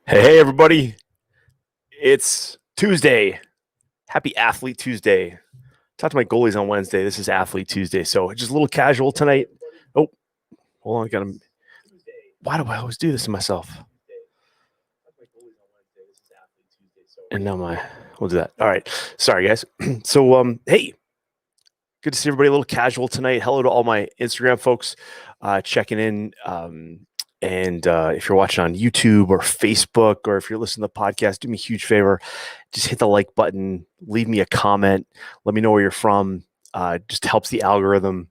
Hey, everybody. It's Tuesday. Happy Athlete Tuesday. Talk to my goalies on Wednesday. This is Athlete Tuesday. So just a little casual tonight. Oh, hold on. I got to. Why do I always do this to myself? And now we'll do that. All right. Sorry, guys. So, hey, good to see everybody a little casual tonight. Hello to all my Instagram folks checking in. And if you're watching on YouTube or Facebook, or if you're listening to the podcast, do me a huge favor. Just hit the like button, leave me a comment, let me know where you're from. Just helps the algorithm.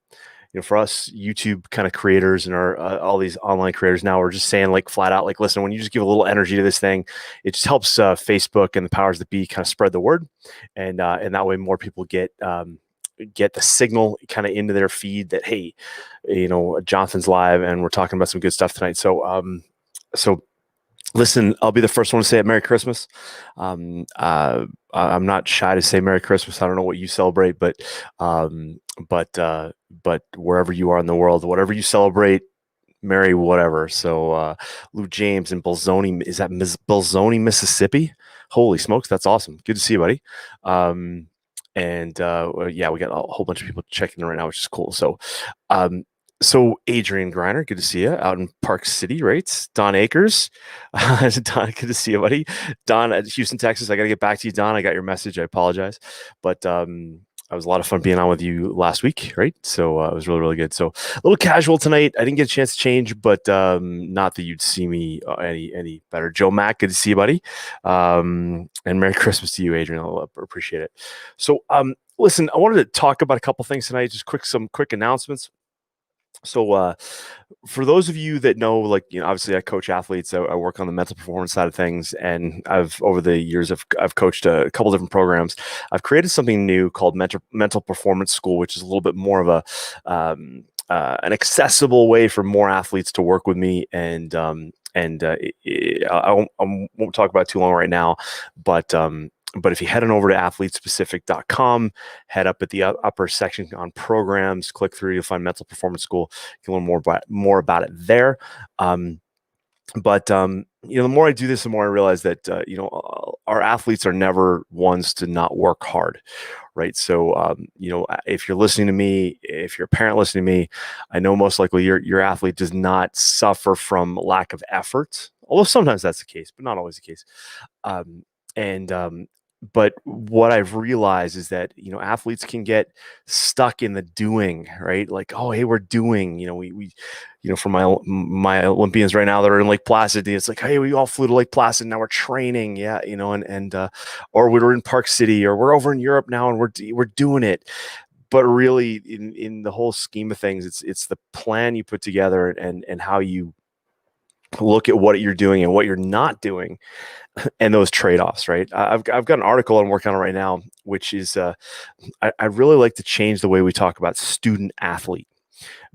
You know, for us YouTube kind of creators and our all these online creators now, we're just saying like flat out, like, listen, when you just give a little energy to this thing, it just helps Facebook and the powers that be kind of spread the word, and that way more people get the signal kind of into their feed that, hey, you know, Jonathan's live and we're talking about some good stuff tonight. So listen, I'll be the first one to say it. Merry Christmas. I'm not shy to say Merry Christmas. I don't know what you celebrate, but wherever you are in the world, whatever you celebrate, Merry whatever. So Lou James in Bolzoni, is that Bolzoni, Mississippi? Holy smokes, that's awesome. Good to see you, buddy. Yeah, we got a whole bunch of people checking in right now, which is cool. So Adrian Griner, good to see you out in Park City, right? Don Akers, Don, good to see you, buddy. Don at Houston, Texas. I got to get back to you, Don. I got your message. I apologize, but it was a lot of fun being on with you last week, right? So it was really, really good. So a little casual tonight. I didn't get a chance to change, but not that you'd see me any better. Joe Mack, good to see you, buddy. And Merry Christmas to you, Adrian. I appreciate it. So listen, I wanted to talk about a couple things tonight. Just some quick announcements. So for those of you that know, like, obviously I coach athletes. I work on the mental performance side of things, and I've over the years I've coached a couple different programs. I've created something new called mental performance school, which is a little bit more of an accessible way for more athletes to work with me. I won't talk about it too long right now, but if you head on over to athletespecific.com, head up at the upper section on programs, click through, you'll find Mental Performance School. You can learn more about it there. The more I do this, the more I realize that our athletes are never ones to not work hard, right? So if you're listening to me, if you're a parent listening to me, I know most likely your athlete does not suffer from lack of effort, although sometimes that's the case, but not always the case. Um, and But what I've realized is that athletes can get stuck in the doing, right? Like, oh, hey, we're doing. We for my Olympians right now that are in Lake Placid, it's like, hey, we all flew to Lake Placid, now we're training, yeah, or we were in Park City, or we're over in Europe now, and we're doing it. But really, in the whole scheme of things, it's the plan you put together and how you look at what you're doing and what you're not doing and those trade-offs, right? I've got an article I'm working on right now, which is I really like to change the way we talk about student athlete,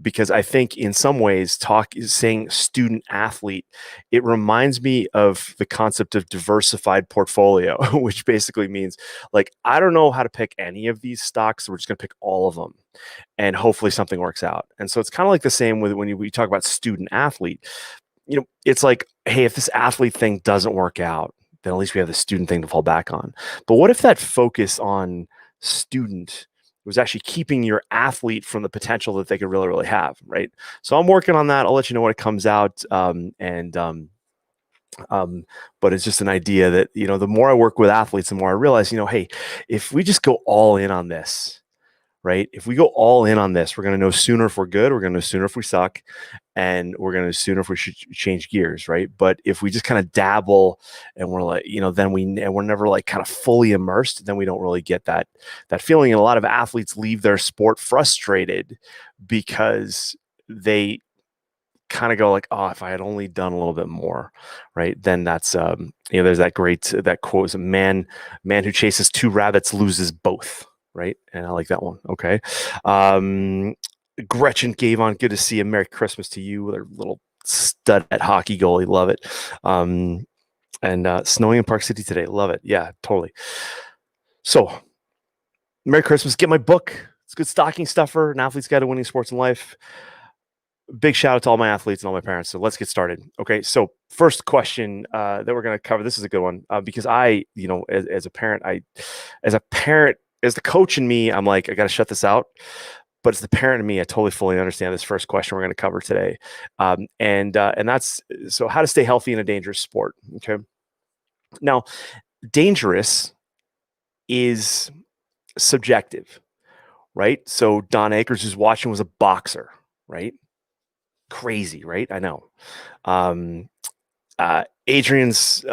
because I think in some ways saying student athlete, it reminds me of the concept of diversified portfolio, which basically means, like, I don't know how to pick any of these stocks, so we're just going to pick all of them and hopefully something works out. And so it's kind of like the same with when we talk about student athlete. It's like, hey, if this athlete thing doesn't work out, then at least we have the student thing to fall back on. But what if that focus on student was actually keeping your athlete from the potential that they could really, really have, right? So I'm working on that. I'll let you know when it comes out. But it's just an idea that, the more I work with athletes, the more I realize, hey, if we just go all in on this, right? If we go all in on this, we're going to know sooner if we're good, we're going to know sooner if we suck, and we're going to know sooner if we should change gears, right? But if we just kind of dabble and we're like, then we're never like kind of fully immersed, then we don't really get that feeling. And a lot of athletes leave their sport frustrated because they kind of go like, oh, if I had only done a little bit more, right? Then that's there's that quote is, a man who chases two rabbits loses both, right? And I like that one. Okay. Gretchen Gavon, good to see you. Merry Christmas to you with our little stud at hockey goalie. Love it. And snowing in Park City today. Love it. Yeah, totally. So Merry Christmas. Get my book. It's a good stocking stuffer, An Athlete's Guide to Winning Sports and Life. Big shout out to all my athletes and all my parents. So let's get started. Okay. So first question that we're going to cover, this is a good one, because I, as a parent, as the coach in me, I'm like, I got to shut this out. But as the parent in me, I totally fully understand this first question we're going to cover today. And that's, so how to stay healthy in a dangerous sport. Okay. Now, dangerous is subjective, right? So Don Akers, who's watching, was a boxer, right? Crazy, right? I know. Adrian's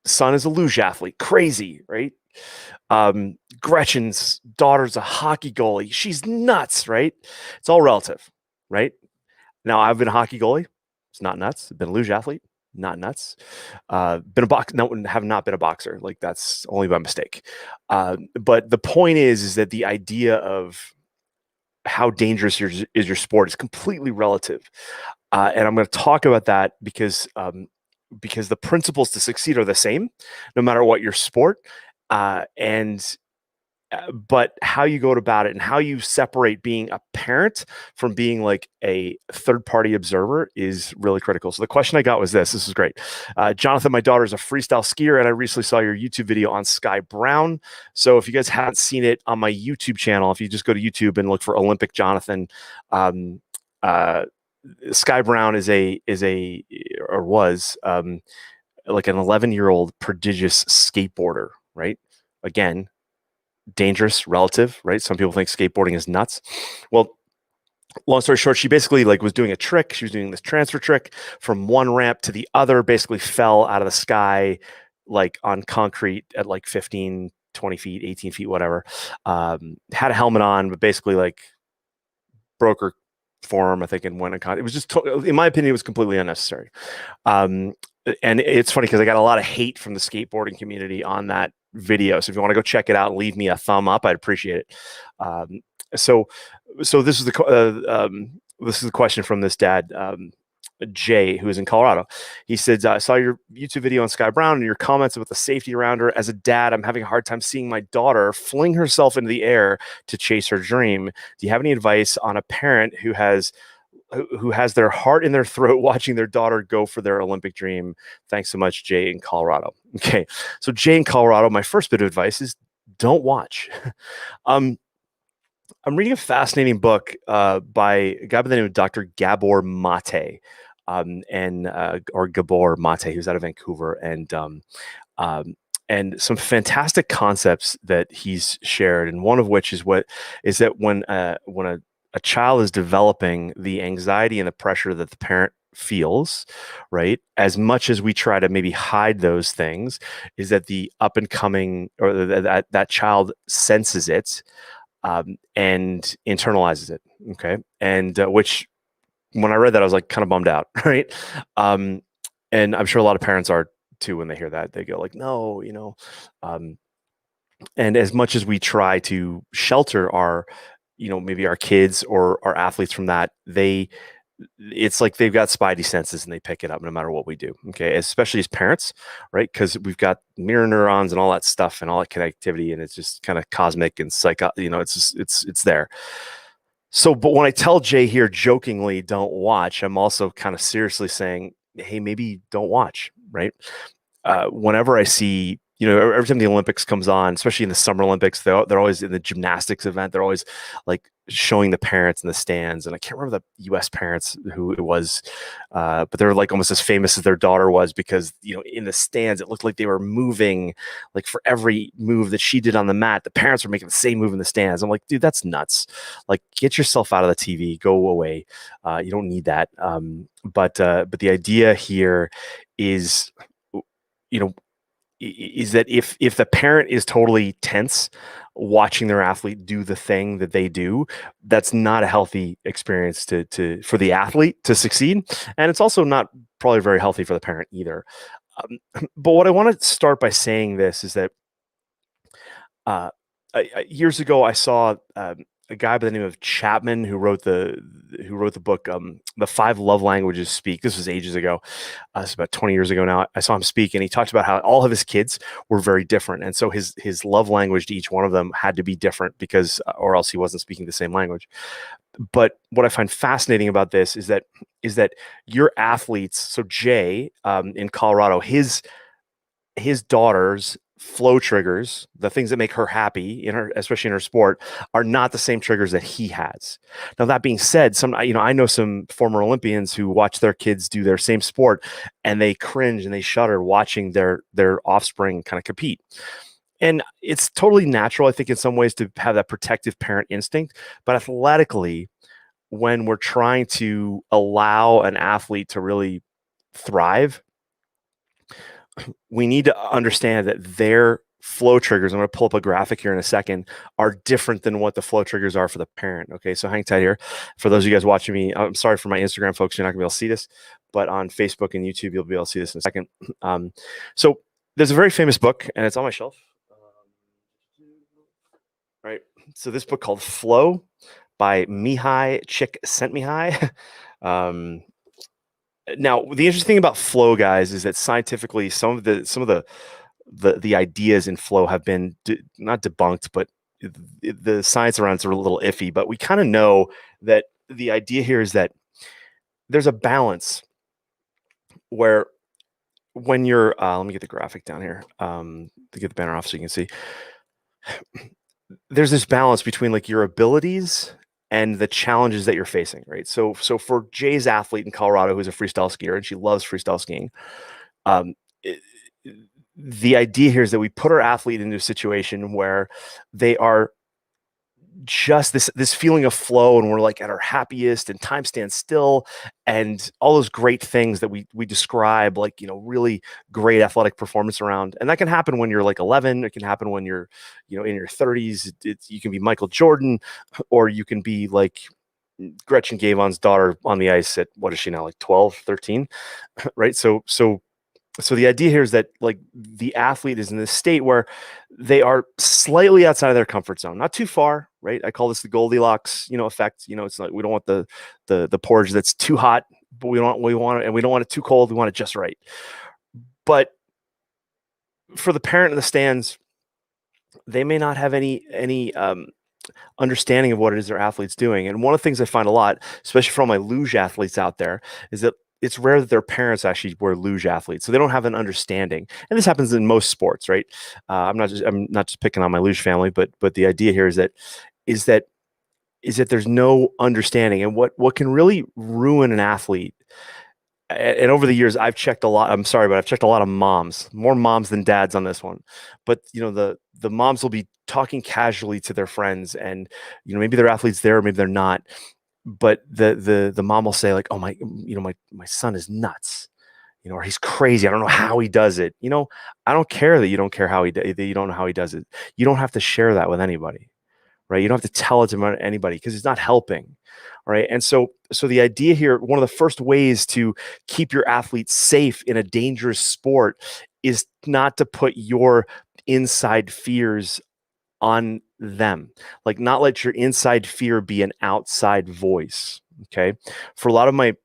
son is a luge athlete. Crazy, right? Gretchen's daughter's a hockey goalie. She's nuts, right? It's all relative, right? Now, I've been a hockey goalie. It's not nuts. I've been a luge athlete. Not nuts. Been a boxer. No, have not been a boxer. Like, that's only by mistake. But the point is that the idea of how dangerous is your sport is completely relative. And I'm going to talk about that because the principles to succeed are the same, no matter what your sport. But how you go about it and how you separate being a parent from being like a third-party observer is really critical. So the question I got was this. This is great. Jonathan, my daughter is a freestyle skier, and I recently saw your YouTube video on Sky Brown. So if you guys haven't seen it on my YouTube channel, if you just go to YouTube and look for Olympic Jonathan, Sky Brown was like an 11-year-old prodigious skateboarder, right? Again, dangerous relative, right? Some people think skateboarding is nuts. Well, long story short, she basically like was doing a trick. She was doing this transfer trick from one ramp to the other, basically fell out of the sky, like on concrete at like 15, 20 feet, 18 feet, whatever. Had a helmet on, but basically like broke her forearm, I think, and went in. It was just, in my opinion, it was completely unnecessary. And it's funny because I got a lot of hate from the skateboarding community on that video. So if you want to go check it out and leave me a thumb up, I'd appreciate it. So this is the question from this dad, Jay, who is in Colorado. He said, I saw your YouTube video on Sky Brown and your comments about the safety around her. As a dad, I'm having a hard time seeing my daughter fling herself into the air to chase her dream. Do you have any advice on a parent who has their heart in their throat watching their daughter go for their Olympic dream? Thanks so much, Jay in Colorado. Okay, so Jay in Colorado, my first bit of advice is don't watch. I'm reading a fascinating book by a guy by the name of Dr. Gabor Mate, or Gabor Mate, who's out of Vancouver, and some fantastic concepts that he's shared. And one of which is that when a child is developing, the anxiety and the pressure that the parent feels, right, as much as we try to maybe hide those things, is that the up and coming, or that child senses it, and internalizes it. Okay. And which, when I read that, I was like kind of bummed out. Right. And I'm sure a lot of parents are too. When they hear that, they go like, no, and as much as we try to shelter our, maybe our kids or our athletes from that, it's like they've got spidey senses and they pick it up no matter what we do. Okay. Especially as parents, right? Because we've got mirror neurons and all that stuff and all that connectivity, and it's just kind of cosmic and it's there. So, but when I tell Jay here jokingly, don't watch, I'm also kind of seriously saying, hey, maybe don't watch, right? Whenever I see, every time the Olympics comes on, especially in the Summer Olympics, they're always in the gymnastics event. They're always like showing the parents in the stands. And I can't remember the US parents who it was, but they're like almost as famous as their daughter was, because, in the stands, it looked like they were moving, like for every move that she did on the mat, the parents were making the same move in the stands. I'm like, dude, that's nuts. Like, get yourself out of the TV, go away. You don't need that. But the idea here is, is that if the parent is totally tense watching their athlete do the thing that they do, that's not a healthy experience for the athlete to succeed, and it's also not probably very healthy for the parent either. But what I want to start by saying this is that years ago I saw a guy by the name of Chapman, who wrote the book, The 5 Love Languages Speak. This was ages ago. It's about 20 years ago now. I saw him speak, and he talked about how all of his kids were very different, and so his love language to each one of them had to be different, because or else he wasn't speaking the same language. But what I find fascinating about this is that your athletes. So Jay, in Colorado, his daughter's flow triggers, the things that make her happy especially in her sport, are not the same triggers that he has. Now, that being said, I know some former Olympians who watch their kids do their same sport, and they cringe and they shudder watching their offspring kind of compete. And it's totally natural, I think, in some ways, to have that protective parent instinct. But athletically, when we're trying to allow an athlete to really thrive, we need to understand that their flow triggers, I'm going to pull up a graphic here in a second, are different than what the flow triggers are for the parent. Okay, so hang tight here. For those of you guys watching me, I'm sorry for my Instagram folks, you're not going to be able to see this, but on Facebook and YouTube, you'll be able to see this in a second. So there's a very famous book, and it's on my shelf. Right. So this book called Flow by Mihai Csikszentmihalyi. Now, the interesting thing about flow, guys, is that scientifically, some of the ideas in flow have been not debunked, but the science around it's a little iffy. But we kind of know that the idea here is that there's a balance where, when you're let me get the graphic down here, to get the banner off so you can see. There's this balance between like your abilities and the challenges that you're facing, right? So for Jay's athlete in Colorado, who's a freestyle skier, and she loves freestyle skiing, um, it, the idea here is that we put our athlete into a situation where they are just this feeling of flow, and we're like at our happiest, and time stands still, and all those great things that we describe, like, really great athletic performance around. And that can happen when you're like 11. It can happen when you're in your 30s. You can be Michael Jordan, or you can be like Gretchen Gavon's daughter on the ice at, what is she now, like 12, 13, right? So the idea here is that, like, the athlete is in this state where they are slightly outside of their comfort zone, not too far, right? I call this the Goldilocks, effect. It's like, we don't want the porridge that's too hot, but we want it, and we don't want it too cold. We want it just right. But for the parent in the stands, they may not have any understanding of what it is their athlete's doing. And one of the things I find a lot, especially for all my luge athletes out there, is that it's rare that their parents actually were luge athletes, so they don't have an understanding. And this happens in most sports, right? I'm not just picking on my luge family, but the idea here is that there's no understanding. And what can really ruin an athlete, and over the years I've checked a lot, I'm sorry, but I've checked a lot of moms, more moms than dads on this one. But the moms will be talking casually to their friends, and maybe their athletes there, maybe they're not, but the mom will say, like, oh, my son is nuts, or he's crazy, I don't know how he does it. I don't care that you don't care that you don't know how he does it. You don't have to share that with anybody, right? You don't have to tell it to anybody, because it's not helping. Right. And so the idea here, one of the first ways to keep your athletes safe in a dangerous sport, is not to put your inside fears on them. Like, not let your inside fear be an outside voice. Okay. For a lot of my,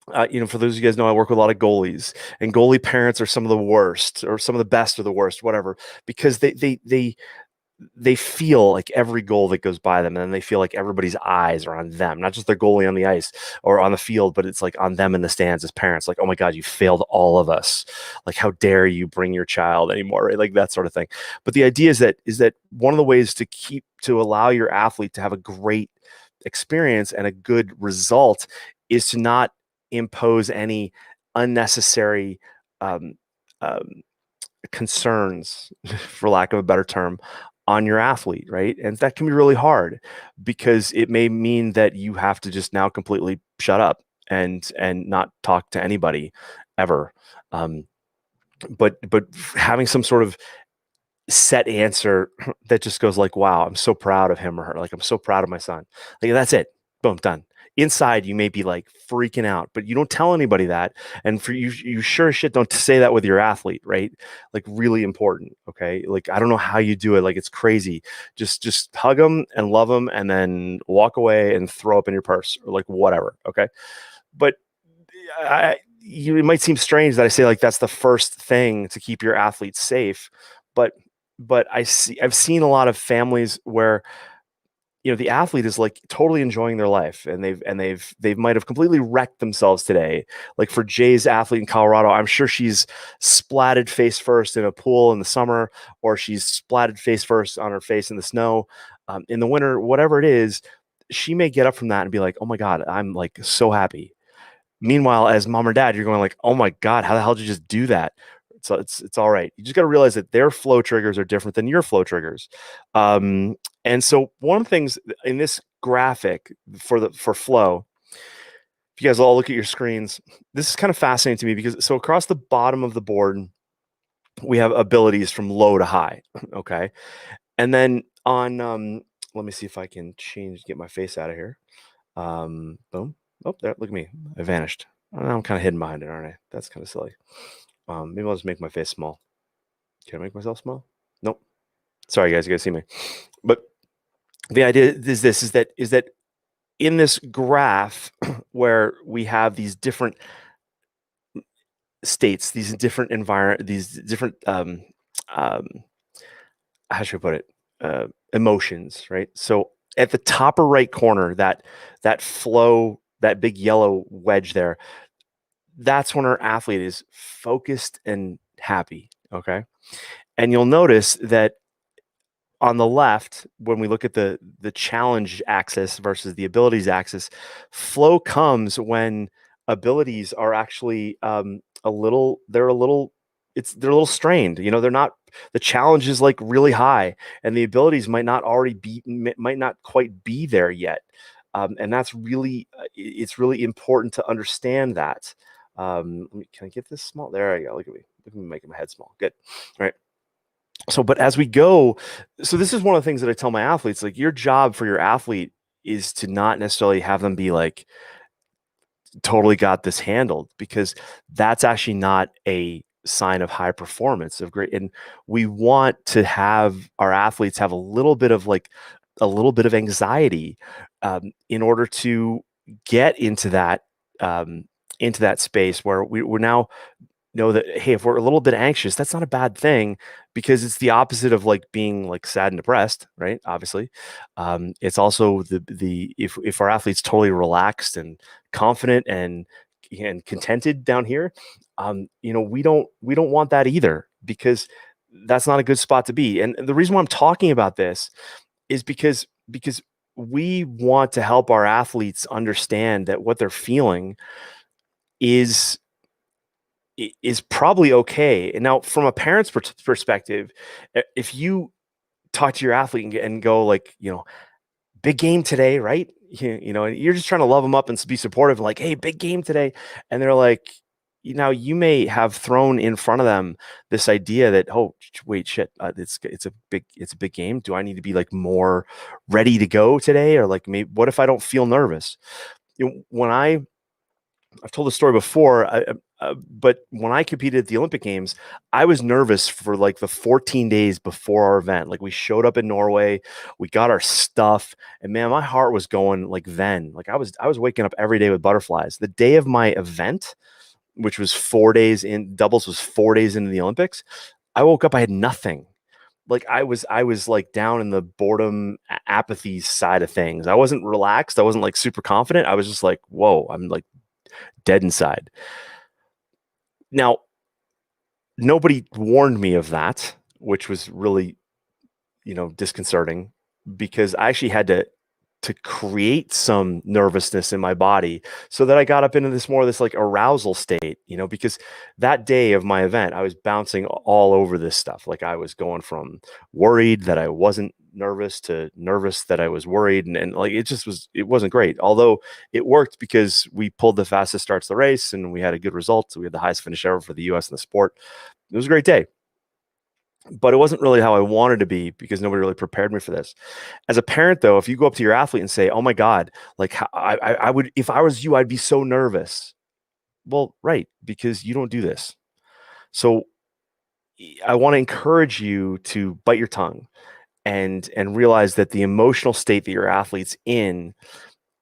for those of you guys know, I work with a lot of goalies, and goalie parents are some of the worst, or some of the best, or the worst, whatever, because they feel like every goal that goes by them, and then they feel like everybody's eyes are on them, not just their goalie on the ice or on the field, but it's like on them in the stands as parents. Like, oh my God, you failed all of us. Like, how dare you bring your child anymore, right? Like, that sort of thing. But the idea is that one of the ways to allow your athlete to have a great experience and a good result is to not impose any unnecessary um, um, concerns, for lack of a better term, on your athlete, right? And that can be really hard, because it may mean that you have to just now completely shut up and not talk to anybody ever. But having some sort of set answer that just goes like, wow, I'm so proud of him or her. Like, I'm so proud of my son. Like, that's it. Boom, done. Inside, you may be like freaking out, but you don't tell anybody that. And for you sure as shit don't say that with your athlete, right? Like, really important. Okay. Like, I don't know how you do it. Like, it's crazy. Just hug them and love them, and then walk away and throw up in your purse, or like whatever. Okay. But it might seem strange that I say, like, that's the first thing to keep your athletes safe. But I've seen a lot of families where, the athlete is like totally enjoying their life, and they might have completely wrecked themselves today. Like, for Jay's athlete in Colorado, I'm sure she's splatted face first in a pool in the summer, or she's splatted face first on her face in the snow in the winter, whatever it is. She may get up from that and be like, oh my God, I'm like so happy. Meanwhile, as mom or dad, you're going like, oh my God, how the hell did you just do that? So it's all right. You just got to realize that their flow triggers are different than your flow triggers. And so one of the things in this graphic for flow, if you guys all look at your screens, this is kind of fascinating to me, because so across the bottom of the board, we have abilities from low to high. Okay. And then on, let me see if I can get my face out of here. Boom. Oh, there, look at me. I vanished. I'm kind of hidden behind it, aren't I? That's kind of silly. Maybe I'll just make my face small. Can I make myself small? Nope. Sorry, guys. You guys see me. But the idea is that in this graph where we have these different states, these different how should I put it? Emotions, right? So at the top or right corner, that flow, that big yellow wedge there, that's when our athlete is focused and happy. Okay. And you'll notice that on the left, when we look at the challenge axis versus the abilities axis, flow comes when abilities are actually they're a little they're a little strained. They're not, the challenge is like really high, and the abilities might not quite be there yet. And that's really, it's really important to understand that. Can I get this small? There I go. Look at me making my head small. Good. All right. So, but as we go, so this is one of the things that I tell my athletes, like your job for your athlete is to not necessarily have them be like, totally got this handled, because that's actually not a sign of high performance of great. And we want to have our athletes have a little bit of anxiety, in order to get into that space where we're now know that, hey, if we're a little bit anxious, that's not a bad thing, because it's the opposite of like being like sad and depressed, right? Obviously, it's also the if our athlete's totally relaxed and confident and contented down here, we don't want that either, because that's not a good spot to be. And the reason why I'm talking about this is because we want to help our athletes understand that what they're feeling is is probably okay. And now, from a parent's perspective, if you talk to your athlete and go like, big game today, right? And you're just trying to love them up and be supportive, like, hey, big game today, and they're like, you may have thrown in front of them this idea that, oh, wait, shit, it's a big game. Do I need to be like more ready to go today, or like, maybe what if I don't feel nervous? When I've told the story before, but when I competed at the Olympic Games, I was nervous for like the 14 days before our event. Like, we showed up in Norway, we got our stuff, and man, my heart was going like then. Like, I was waking up every day with butterflies. The day of my event, which was 4 days in, doubles was 4 days into the Olympics, I woke up, I had nothing. Like, I was like down in the boredom, apathy side of things. I wasn't relaxed. I wasn't like super confident. I was just like, whoa, I'm like dead inside. Now, nobody warned me of that, which was really, disconcerting, because I actually had to create some nervousness in my body so that I got up into this like arousal state, because that day of my event, I was bouncing all over this stuff. Like, I was going from worried that I wasn't nervous to nervous that I was worried. And like, it wasn't great. Although it worked, because we pulled the fastest starts of the race and we had a good result. So we had the highest finish ever for the US in the sport. It was a great day, but it wasn't really how I wanted to be, because nobody really prepared me for this. As a parent, though, if you go up to your athlete and say, "Oh my God, like, I would, if I was you, I'd be so nervous." Well, right, because you don't do this. So I want to encourage you to bite your tongue and realize that the emotional state that your athlete's in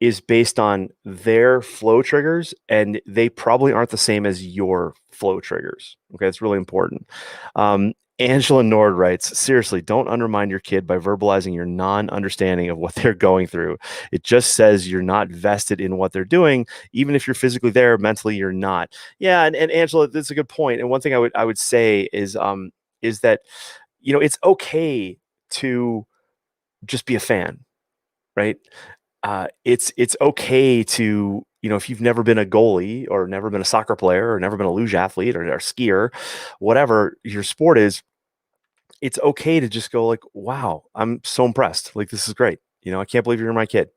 is based on their flow triggers, and they probably aren't the same as your flow triggers. Okay, it's really important. Angela Nord writes, seriously, don't undermine your kid by verbalizing your non-understanding of what they're going through. It just says you're not vested in what they're doing. Even if you're physically there, mentally you're not. Yeah, and Angela, that's a good point. And one thing I would say is that, it's okay to just be a fan, right? It's okay to, if you've never been a goalie or never been a soccer player or never been a luge athlete or a skier, whatever your sport is, it's okay to just go like, wow, I'm so impressed. Like, this is great. I can't believe you're my kid,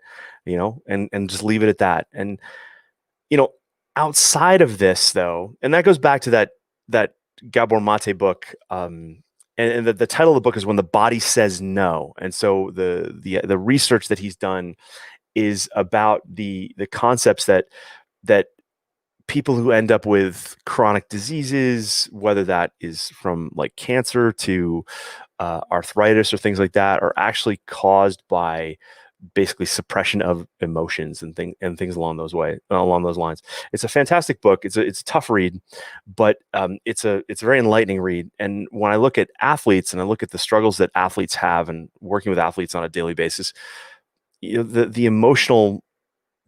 and just leave it at that. And, you know, outside of this though, and that goes back to that Gabor Mate book. And the title of the book is When the Body Says No. And so the research that he's done is about the concepts that people who end up with chronic diseases, whether that is from like cancer to arthritis or things like that, are actually caused by basically suppression of emotions and things along those lines. It's a fantastic book. It's a tough read, but it's a very enlightening read. And when I look at athletes and I look at the struggles that athletes have and working with athletes on a daily basis, the emotional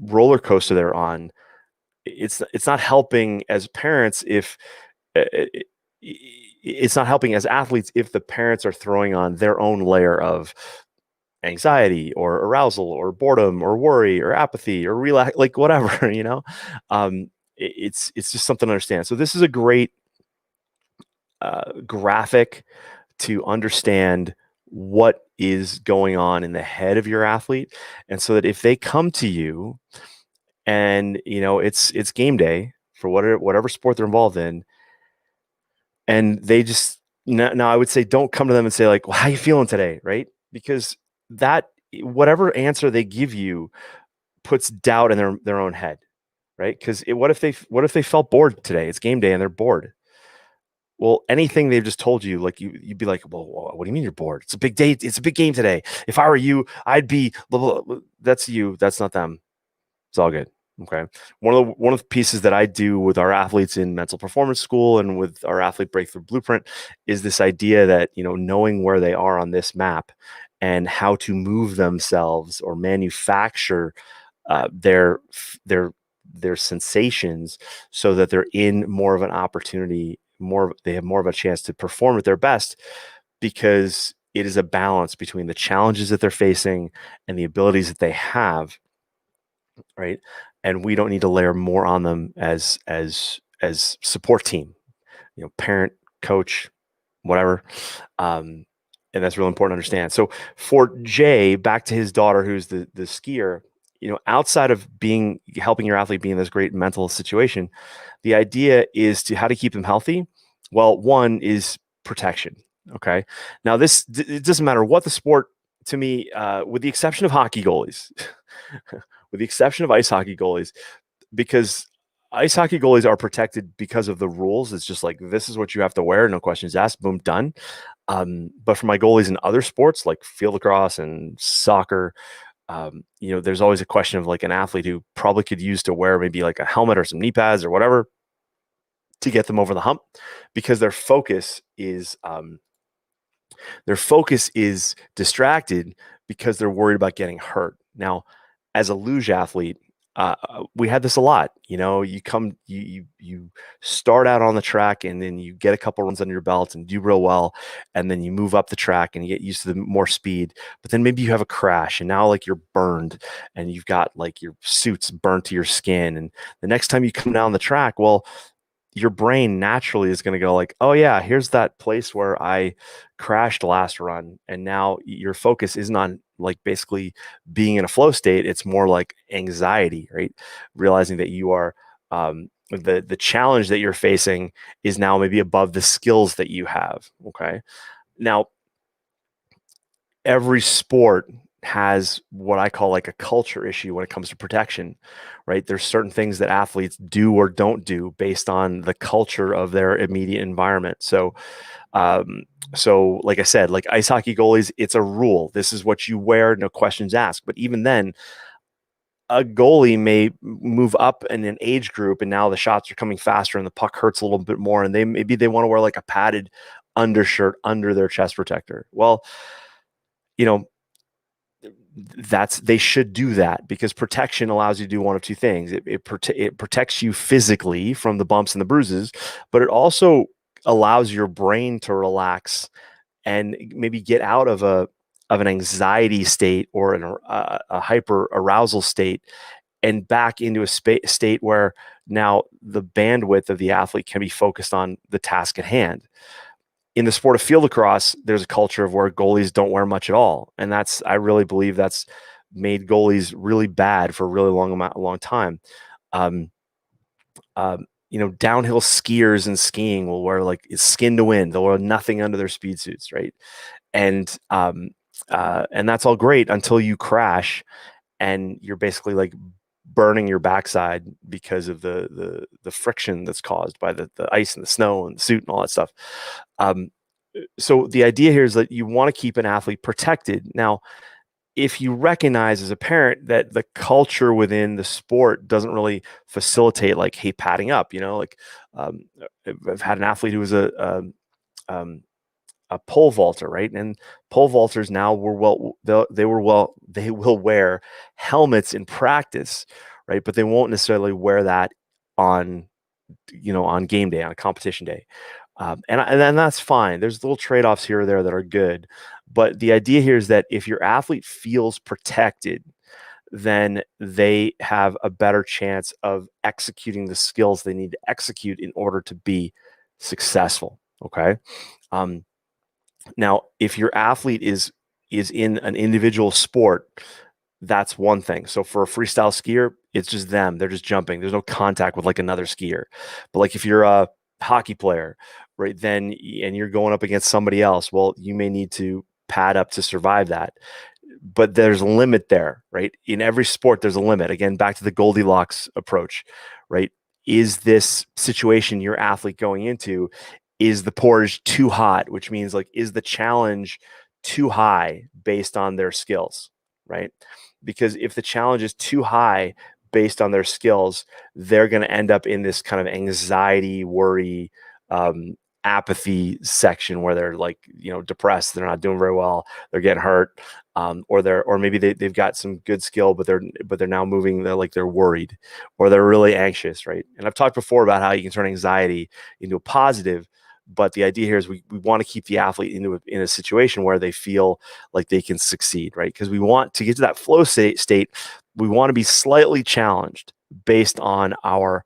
roller coaster they're on, it's not helping as parents if it's not helping as athletes if the parents are throwing on their own layer of anxiety or arousal or boredom or worry or apathy or relax, like whatever, it's just something to understand. So this is a great graphic to understand what is going on in the head of your athlete, and so that if they come to you and it's game day for whatever sport they're involved in, and they just now I would say don't come to them and say like, well, how you feeling today, right? Because that whatever answer they give you puts doubt in their own head, right? Because what if they felt bored today? It's game day and they're bored. Well, anything they've just told you, like you'd be like, well, what do you mean you're bored? It's a big day. It's a big game today. If I were you, I'd be blah, blah, blah. That's you. That's not them. It's all good. Okay. One of the pieces that I do with our athletes in mental performance school and with our athlete breakthrough blueprint is this idea that, knowing where they are on this map and how to move themselves or manufacture their their sensations so that they're in more of an opportunity, they have more of a chance to perform at their best, because it is a balance between the challenges that they're facing and the abilities that they have, right? And we don't need to layer more on them as support team, parent, coach, whatever. And that's really important to understand. So for Jay, back to his daughter, who's the skier, outside of helping your athlete be in this great mental situation, the idea is to how to keep them healthy. Well, one is protection. Okay. Now it doesn't matter what the sport to me, with the exception of hockey goalies, with the exception of ice hockey goalies, because ice hockey goalies are protected because of the rules. It's just like, this is what you have to wear. No questions asked. Boom, done. But for my goalies in other sports like field lacrosse and soccer, there's always a question of like an athlete who probably could use to wear maybe like a helmet or some knee pads or whatever to get them over the hump, because their focus is distracted because they're worried about getting hurt. Now, as a luge athlete, we had this a lot. You start out on the track and then you get a couple runs under your belt and do real well, and then you move up the track and you get used to the more speed. But then maybe you have a crash and now like you're burned and you've got like your suit's burnt to your skin. And the next time you come down the track, well, your brain naturally is going to go like, oh yeah, here's that place where I crashed last run. And now your focus isn't on like basically being in a flow state. It's more like anxiety, right? Realizing that you are, the challenge that you're facing is now maybe above the skills that you have. Okay. Now, every sport has what I call like a culture issue when it comes to protection, right? There's certain things that athletes do or don't do based on the culture of their immediate environment. So like I said, like ice hockey goalies, it's a rule. This is what you wear, no questions asked. But even then, a goalie may move up in an age group and now the shots are coming faster and the puck hurts a little bit more. And maybe they want to wear like a padded undershirt under their chest protector. Well, they should do that, because protection allows you to do one of two things. It protects you physically from the bumps and the bruises, but it also allows your brain to relax and maybe get out of an anxiety state or a hyper arousal state and back into a state where now the bandwidth of the athlete can be focused on the task at hand. In the sport of field lacrosse, there's a culture of where goalies don't wear much at all. And I really believe that's made goalies really bad for a really long time. Downhill skiers and skiing will wear like skin to wind. They'll wear nothing under their speed suits, right? And that's all great until you crash and you're basically like burning your backside because of the friction that's caused by the ice and the snow and the suit and all that stuff. So the idea here is that you want to keep an athlete protected. Now, if you recognize as a parent that the culture within the sport doesn't really facilitate like, hey, padding up, like I've had an athlete who was a pole vaulter, right? And pole vaulters now they will wear helmets in practice, right? But they won't necessarily wear that on game day, on a competition day. And then that's fine. There's little trade-offs here or there that are good. But the idea here is that if your athlete feels protected, then they have a better chance of executing the skills they need to execute in order to be successful. Okay. Um, Now, if your athlete is in an individual sport, that's one thing. So for a freestyle skier, it's just them. They're just jumping. There's no contact with like another skier. But like if you're a hockey player, right, then and you're going up against somebody else, well, you may need to pad up to survive that. But there's a limit there, right? In every sport, there's a limit. Again, back to the Goldilocks approach, right? Is this situation your athlete going into, is the portage too hot, which means like, is the challenge too high based on their skills, right? Because if the challenge is too high based on their skills, they're going to end up in this kind of anxiety, worry, apathy section where they're like, depressed. They're not doing very well. They're getting hurt, or maybe they've got some good skill, but they're now moving. They're worried, or they're really anxious, right? And I've talked before about how you can turn anxiety into a positive. But the idea here is we want to keep the athlete in a situation where they feel like they can succeed, right? Because we want to get to that flow state. We want to be slightly challenged based on our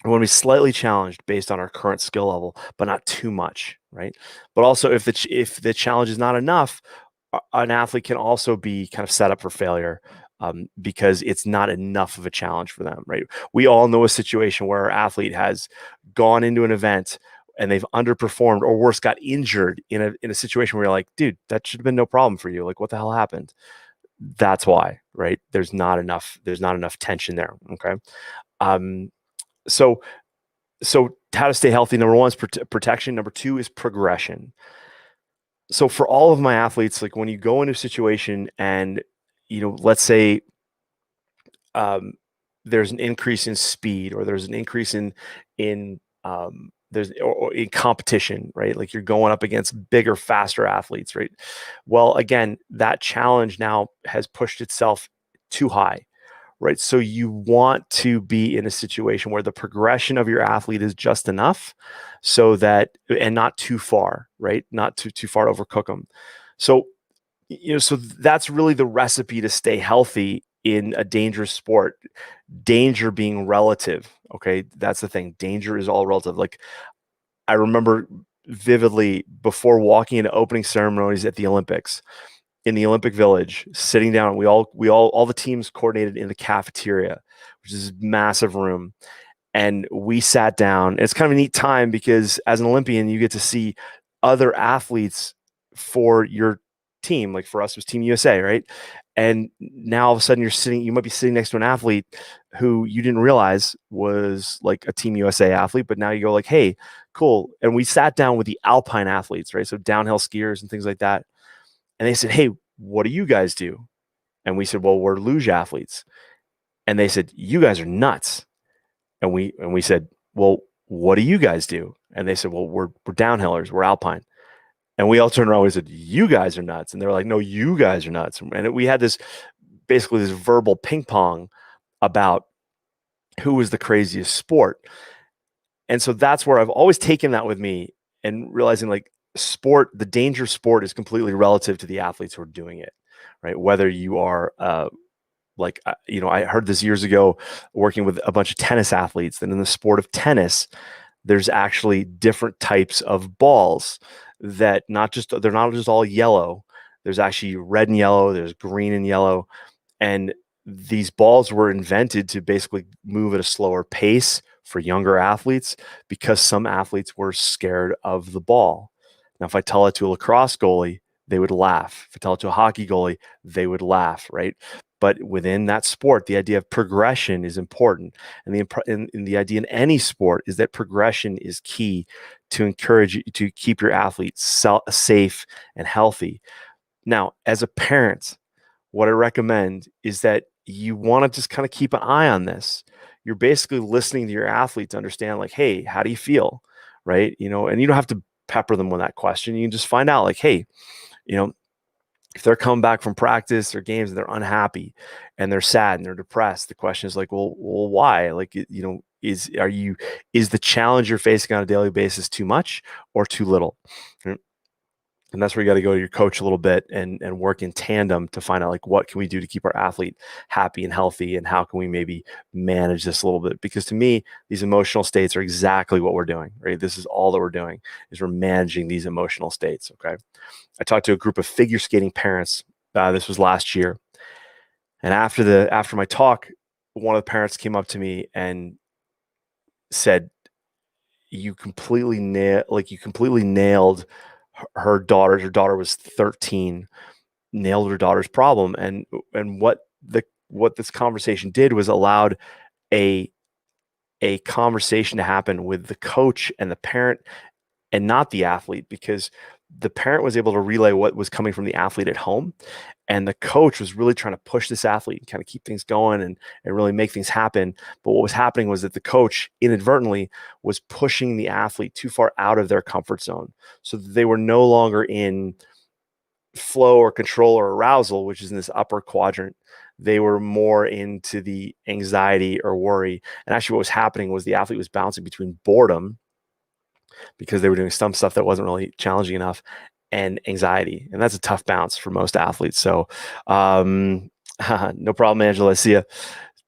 we want to be slightly challenged based on our current skill level, but not too much, right? But also, if the challenge is not enough, an athlete can also be kind of set up for failure, because it's not enough of a challenge for them, right? We all know a situation where our athlete has gone into an event and they've underperformed, or worse, got injured in a situation where you're like, dude, that should have been no problem for you. Like, what the hell happened? That's why, right? There's not enough tension there. Okay. Um, so how to stay healthy, number one is protection. Number two is progression. So for all of my athletes, like when you go into a situation and, let's say, um, there's an increase in speed, or there's an increase in there's or in competition, right? Like you're going up against bigger, faster athletes, right? Well, again, that challenge now has pushed itself too high, right? So you want to be in a situation where the progression of your athlete is just enough, so that, and not too far, right? Not too far to overcook them. So, so that's really the recipe to stay healthy in a dangerous sport. Danger being relative. Okay. That's the thing. Danger is all relative. Like, I remember vividly before walking into opening ceremonies at the Olympics, in the Olympic Village, sitting down. All the teams coordinated in the cafeteria, which is a massive room. And we sat down. It's kind of a neat time because as an Olympian, you get to see other athletes for your team. Like for us, it was Team USA, right? And now all of a sudden you might be sitting next to an athlete who you didn't realize was like a Team USA athlete, but now you go like, hey, cool. And we sat down with the alpine athletes, right? So downhill skiers and things like that. And they said, hey, what do you guys do? And we said, well, we're luge athletes. And they said, you guys are nuts. And we said, well, what do you guys do? And they said, well, we're downhillers, we're alpine. And we all turned around and we said, you guys are nuts. And they're like, no, you guys are nuts. And we had basically this verbal ping pong about who was the craziest sport. And so that's where I've always taken that with me, and realizing like the danger sport is completely relative to the athletes who are doing it, right? Whether you are, I heard this years ago working with a bunch of tennis athletes, that in the sport of tennis, there's actually different types of balls that they're not just all yellow. There's actually red and yellow, there's green and yellow. And these balls were invented to basically move at a slower pace for younger athletes, because some athletes were scared of the ball. Now, if I tell it to a lacrosse goalie, they would laugh. If I tell it to a hockey goalie, they would laugh, right? But within that sport, the idea of progression is important. And the idea in any sport is that progression is key to encourage you to keep your athletes safe and healthy. Now, as a parent, what I recommend is that you want to just kind of keep an eye on this. You're basically listening to your athlete to understand, like, hey, how do you feel? Right. And you don't have to pepper them with that question. You can just find out, like, hey, if they're coming back from practice or games and they're unhappy and they're sad and they're depressed, the question is like, well, why? Like, is the challenge you're facing on a daily basis too much or too little? And that's where you got to go to your coach a little bit and work in tandem to find out like what can we do to keep our athlete happy and healthy, and how can we maybe manage this a little bit. Because to me, these emotional states are exactly what we're doing, right? This is all that we're doing, is we're managing these emotional states. Okay. I talked to a group of figure skating parents. This was last year, and after my talk, one of the parents came up to me and said, "You completely nailed her daughter. Her daughter was 13, nailed her daughter's problem." And what this conversation did was allowed a conversation to happen with the coach and the parent, and not the athlete, because the parent was able to relay what was coming from the athlete at home, and the coach was really trying to push this athlete and kind of keep things going and really make things happen. But what was happening was that the coach inadvertently was pushing the athlete too far out of their comfort zone, so that they were no longer in flow or control or arousal, which is in this upper quadrant. They were more into the anxiety or worry. And actually what was happening was the athlete was bouncing between boredom, because they were doing some stuff that wasn't really challenging enough, and anxiety. And that's a tough bounce for most athletes. So no problem, Angela. See ya.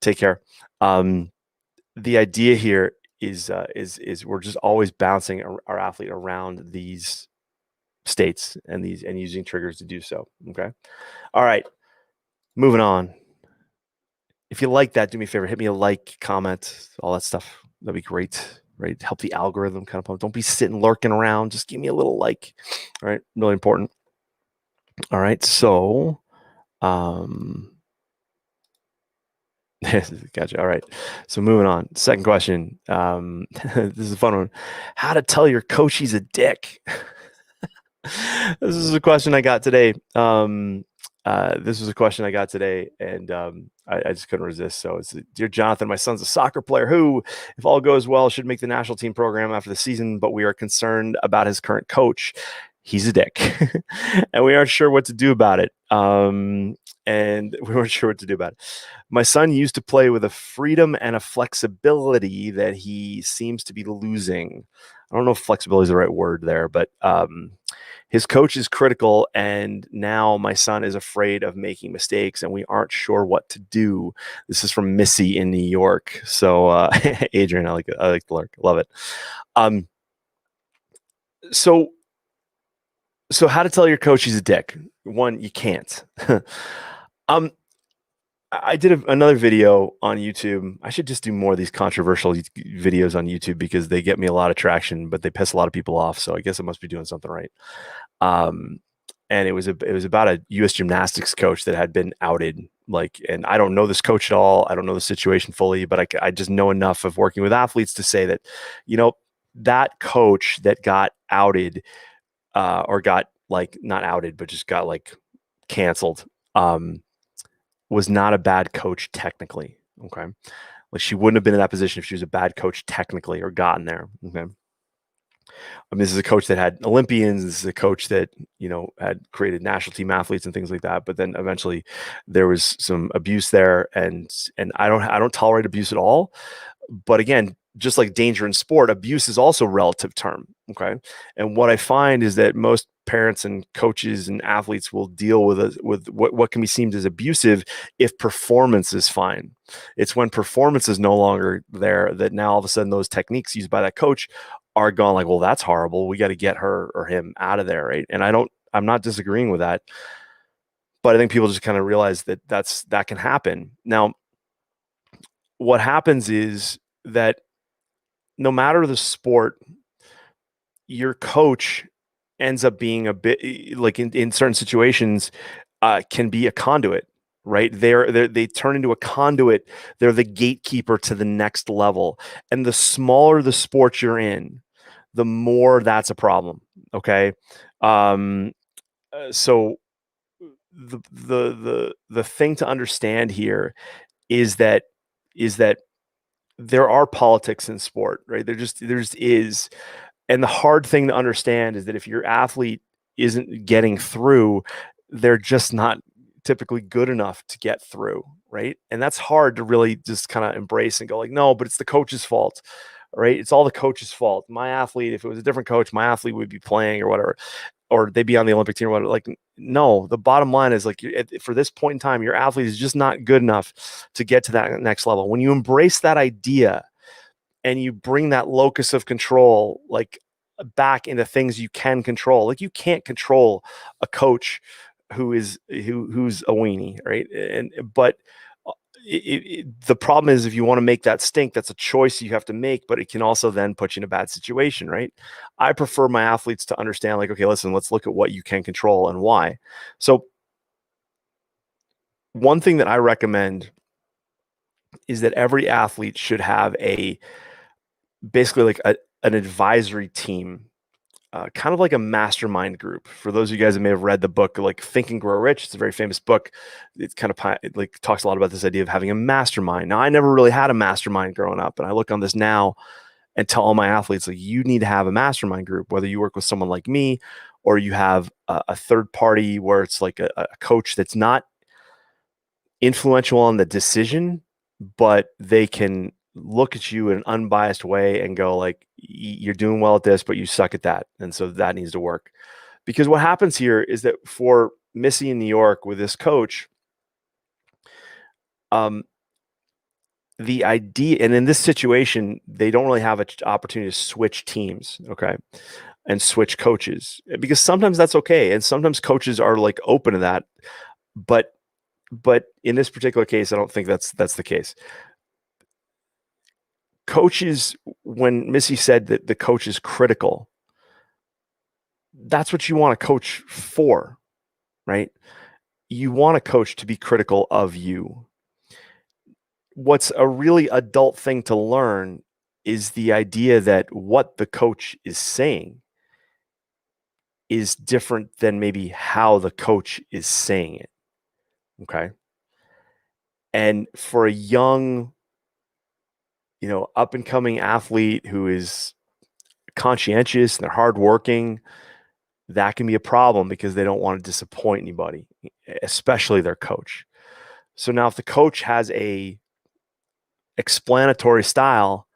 Take care. The idea here is we're just always bouncing our athlete around these states and using triggers to do so. Okay. All right. Moving on. If you like that, do me a favor, hit me a like, comment, all that stuff. That'd be great. Right. Help the algorithm kind of pump. Don't be sitting lurking around. Just give me a little like. All right. Really important. All right. So gotcha. All right. So moving on. Second question. This is a fun one. How to tell your coach he's a dick. This is a question I got today. This was a question I got today, and I just couldn't resist. So it's, "Dear Jonathan, my son's a soccer player who, if all goes well, should make the national team program after the season, but we are concerned about his current coach. He's a dick, and we aren't sure what to do about it. And we weren't sure what to do about it. My son used to play with a freedom and a flexibility that he seems to be losing." I don't know if flexibility is the right word there, but "His coach is critical, and now my son is afraid of making mistakes, and we aren't sure what to do." This is from Missy in New York. So, Adrian, I like it. I like the lurk. Love it. Um, so, so how to tell your coach he's a dick? One, you can't. um, I did another video on YouTube. I should just do more of these controversial videos on YouTube, because they get me a lot of traction, but they piss a lot of people off. So I guess I must be doing something right. Um, and it was about a U.S. gymnastics coach that had been outed. Like, and I don't know this coach at all. I don't know the situation fully, but I just know enough of working with athletes to say that, that coach that got outed, or got, like, not outed, but just got, like, canceled, was not a bad coach technically. Okay. Like, she wouldn't have been in that position if she was a bad coach technically, or gotten there. Okay. I mean, this is a coach that had Olympians. This is a coach that, had created national team athletes and things like that. But then eventually there was some abuse there, and I don't tolerate abuse at all. But again, just like danger in sport, abuse is also a relative term. Okay. And what I find is that most parents and coaches and athletes will deal with what can be seen as abusive if performance is fine. It's when performance is no longer there that now all of a sudden those techniques used by that coach are gone. Like, well, that's horrible. We got to get her or him out of there. Right. And I'm not disagreeing with that, but I think people just kind of realize that that can happen. Now, what happens is that no matter the sport, your coach ends up being a bit, like, in certain situations, can be a conduit, right? They turn into a conduit. They're the gatekeeper to the next level. And the smaller the sport you're in, the more that's a problem. Okay. Um, so the thing to understand here is that there are politics in sport, right? There just is. And the hard thing to understand is that if your athlete isn't getting through, they're just not typically good enough to get through, right? And that's hard to really just kind of embrace and go like, no, but it's the coach's fault, right? It's all the coach's fault. My athlete, if it was a different coach, my athlete would be playing or whatever. or they be on the Olympic team or whatever. Like, no, the bottom line is like, for this point in time, your athlete is just not good enough to get to that next level. When you embrace that idea and you bring that locus of control, like back into things you can control, like you can't control a coach who's a weenie, right? But the problem is, if you want to make that stink, that's a choice you have to make, but it can also then put you in a bad situation, right? I prefer my athletes to understand, like, okay, listen, let's look at what you can control and why. So one thing that I recommend is that every athlete should have basically like an advisory team, kind of like a mastermind group. For those of you guys that may have read the book, like Think and Grow Rich, it's a very famous book. It's kind of like talks a lot about this idea of having a mastermind. Now, I never really had a mastermind growing up, and I look on this now and tell all my athletes, like, you need to have a mastermind group, whether you work with someone like me or you have a third party where it's like a coach that's not influential on the decision, but they can look at you in an unbiased way and go like, you're doing well at this, but you suck at that. And so that needs to work. Because what happens here is that for Missy in New York with this coach, the idea, and in this situation, they don't really have an opportunity to switch teams, okay, and switch coaches, because sometimes that's okay. And sometimes coaches are like open to that. But in this particular case, I don't think that's the case. Coaches, when Missy said that the coach is critical, that's what you want a coach for, right? You want a coach to be critical of you. What's a really adult thing to learn is the idea that what the coach is saying is different than maybe how the coach is saying it. Okay. And for a young, up and coming athlete who is conscientious and they're hardworking, that can be a problem because they don't want to disappoint anybody, especially their coach. So now if the coach has a explanatory style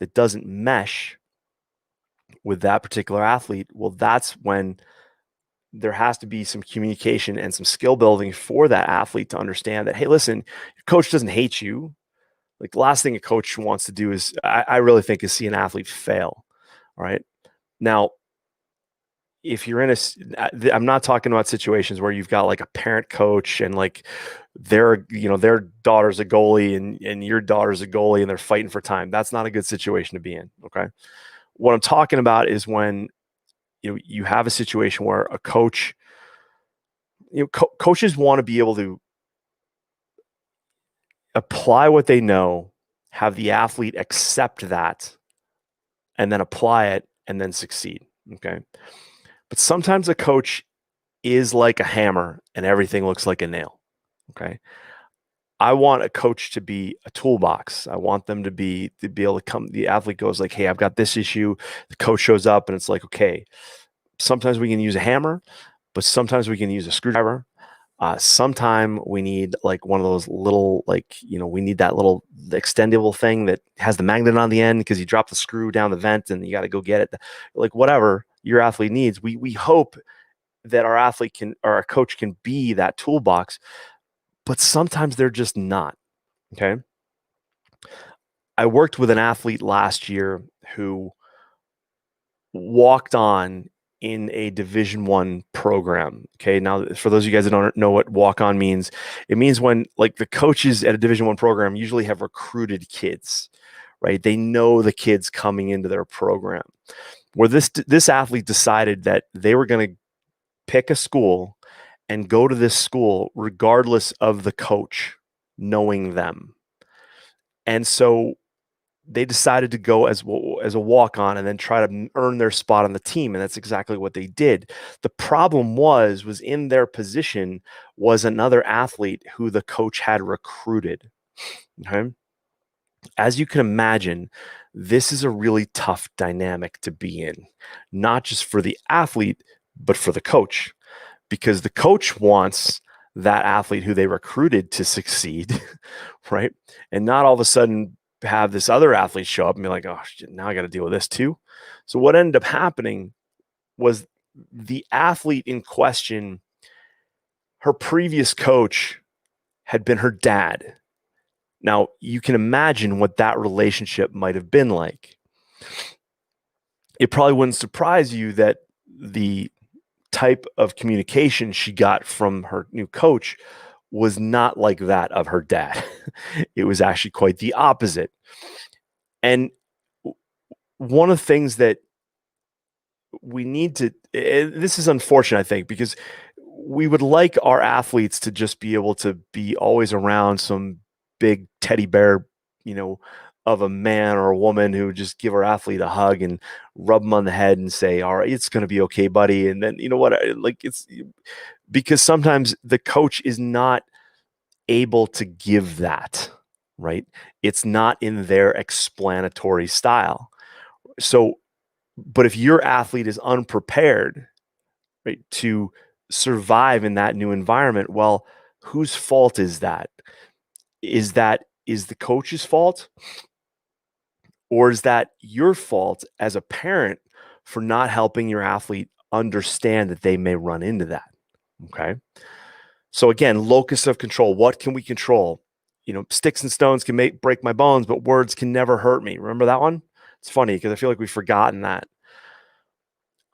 that doesn't mesh with that particular athlete, well, that's when there has to be some communication and some skill building for that athlete to understand that, hey, listen, your coach doesn't hate you. Like, the last thing a coach wants to do is, I really think, is see an athlete fail. All right. Now, if you're in I'm not talking about situations where you've got like a parent coach and like their daughter's a goalie and your daughter's a goalie and they're fighting for time. That's not a good situation to be in. Okay. What I'm talking about is when you have a situation where a coach, coaches want to be able to apply what they know, have the athlete accept that, and then apply it and then succeed. Okay. But sometimes a coach is like a hammer and everything looks like a nail. Okay. I want a coach to be a toolbox. I want them to be able to come. The athlete goes like, hey, I've got this issue. The coach shows up and it's like, okay, sometimes we can use a hammer, but sometimes we can use a screwdriver. Sometime we need like one of those little, like, we need that little extendable thing that has the magnet on the end because you drop the screw down the vent and you got to go get it. Like, whatever your athlete needs, we hope that our athlete can, or our coach can be that toolbox, but sometimes they're just not. Okay. I worked with an athlete last year who walked on in a Division I program. Okay. Now, for those of you guys that don't know what walk on means, it means when like the coaches at a Division I program usually have recruited kids, right? They know the kids coming into their program. Where this athlete decided that they were going to pick a school and go to this school regardless of the coach knowing them. And so they decided to go as a walk-on and then try to earn their spot on the team. And that's exactly what they did. The problem was in their position was another athlete who the coach had recruited. Okay. As you can imagine, this is a really tough dynamic to be in, not just for the athlete, but for the coach, because the coach wants that athlete who they recruited to succeed, right? And not all of a sudden have this other athlete show up and be like, oh, shit, now I got to deal with this too. So what ended up happening was the athlete in question, her previous coach had been her dad. Now, you can imagine what that relationship might have been like. It probably wouldn't surprise you that the type of communication she got from her new coach was not like that of her dad. It was actually quite the opposite. And one of the things that we need to, this is unfortunate, I think, because we would like our athletes to just be able to be always around some big teddy bear, you know, of a man or a woman who would just give our athlete a hug and rub them on the head and say, all right, it's going to be okay, buddy. And then, you know what, like it's because sometimes the coach is not able to give that, right? It's not in their explanatory style. So, but if your athlete is unprepared, right, to survive in that new environment, well, whose fault is that? Is the coach's fault? Or is that your fault as a parent for not helping your athlete understand that they may run into that? Okay. So again, locus of control. What can we control? You know, sticks and stones can break my bones, but words can never hurt me. Remember that one? It's funny because I feel like we've forgotten that.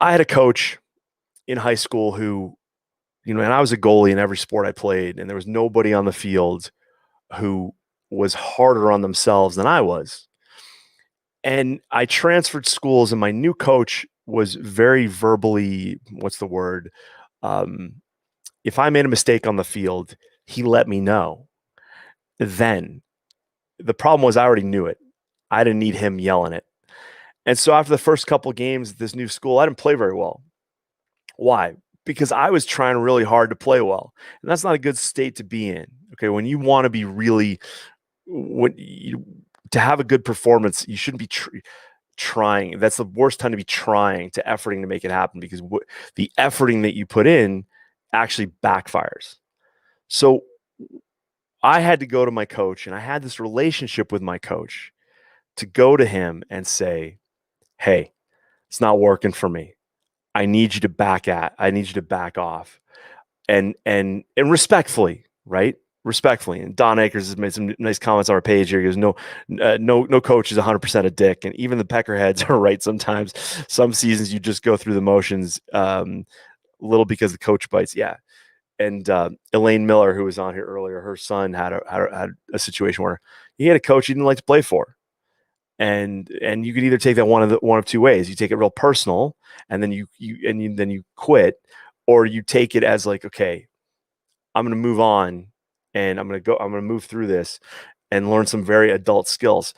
I had a coach in high school who, you know, and I was a goalie in every sport I played, and there was nobody on the field who was harder on themselves than I was. And I transferred schools, and my new coach was very verbally, what's the word? Um, if I made a mistake on the field, he let me know. Then the problem was I already knew it. I didn't need him yelling it. And so after the first couple games at this new school, I didn't play very well. Why? Because I was trying really hard to play well. And that's not a good state to be in. Okay. When you want to be really, to have a good performance, you shouldn't be trying. That's the worst time to be trying to efforting to make it happen, because the efforting that you put in actually backfires. So I had to go to my coach, and I had this relationship with my coach to go to him and say, hey, it's not working for me. I need you to I need you to back off, and respectfully, right? Respectfully. And Don Akers has made some nice comments on our page here. He goes, no coach is 100% a dick, and even the peckerheads are right sometimes. Some seasons you just go through the motions, a little because the coach bites. Yeah. And Elaine Miller, who was on here earlier, her son had a situation where he had a coach he didn't like to play for. And you could either take that one of two ways. You take it real personal, and then you quit, or you take it as like, okay, I'm going to move on, and I'm going to move through this and learn some very adult skills.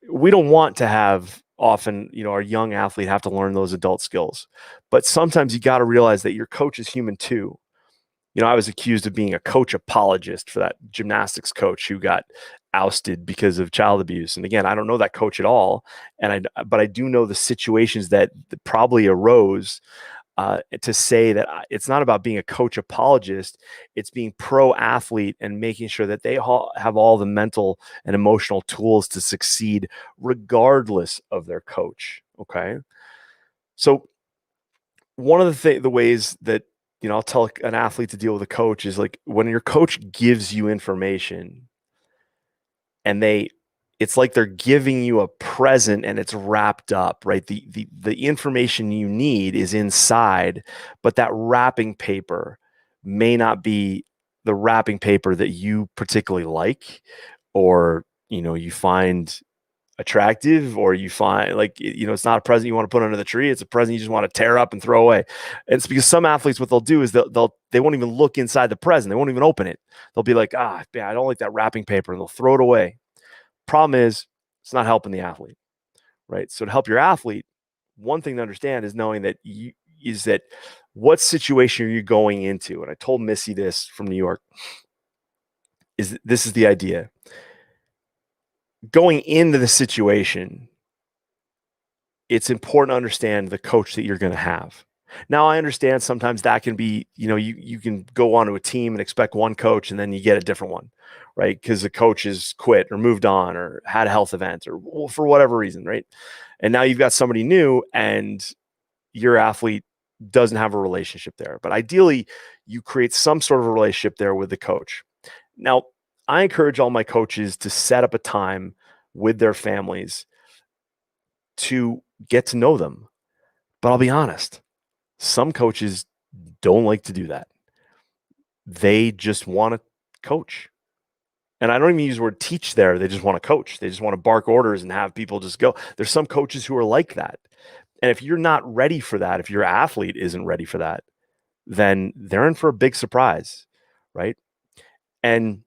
We don't want to have often, you know, our young athlete have to learn those adult skills, but sometimes you got to realize that your coach is human too. You know, I was accused of being a coach apologist for that gymnastics coach who got ousted because of child abuse. And again, I don't know that coach at all, but I do know the situations that probably arose to say that it's not about being a coach apologist. It's being pro athlete and making sure that they have all the mental and emotional tools to succeed regardless of their coach. Okay. So one of the ways that, you know, I'll tell an athlete to deal with a coach is like when your coach gives you information and it's like they're giving you a present and it's wrapped up, right? The information you need is inside, but that wrapping paper may not be the wrapping paper that you particularly like, or, you know, you find attractive, or you find like, you know, it's not a present you want to put under the tree. It's a present you just want to tear up and throw away. And it's because some athletes, what they'll do is they won't even look inside the present. They won't even open it. They'll be like, man, I don't like that wrapping paper, and they'll throw it away. Problem is, it's not helping the athlete, right? So to help your athlete, one thing to understand is knowing that what situation are you going into? And I told Missy this from New York, this is the idea. Going into the situation, it's important to understand the coach that you're going to have. Now, I understand sometimes that can be, you know, you can go onto a team and expect one coach and then you get a different one, right? Because the coach has quit or moved on or had a health event or for whatever reason, right? And now you've got somebody new, and your athlete doesn't have a relationship there. But ideally, you create some sort of a relationship there with the coach. Now, I encourage all my coaches to set up a time with their families to get to know them. But I'll be honest, some coaches don't like to do that. They just want to coach. And I don't even use the word teach there. They just want to coach. They just want to bark orders and have people just go. There's some coaches who are like that. And if you're not ready for that, if your athlete isn't ready for that, then they're in for a big surprise, right? And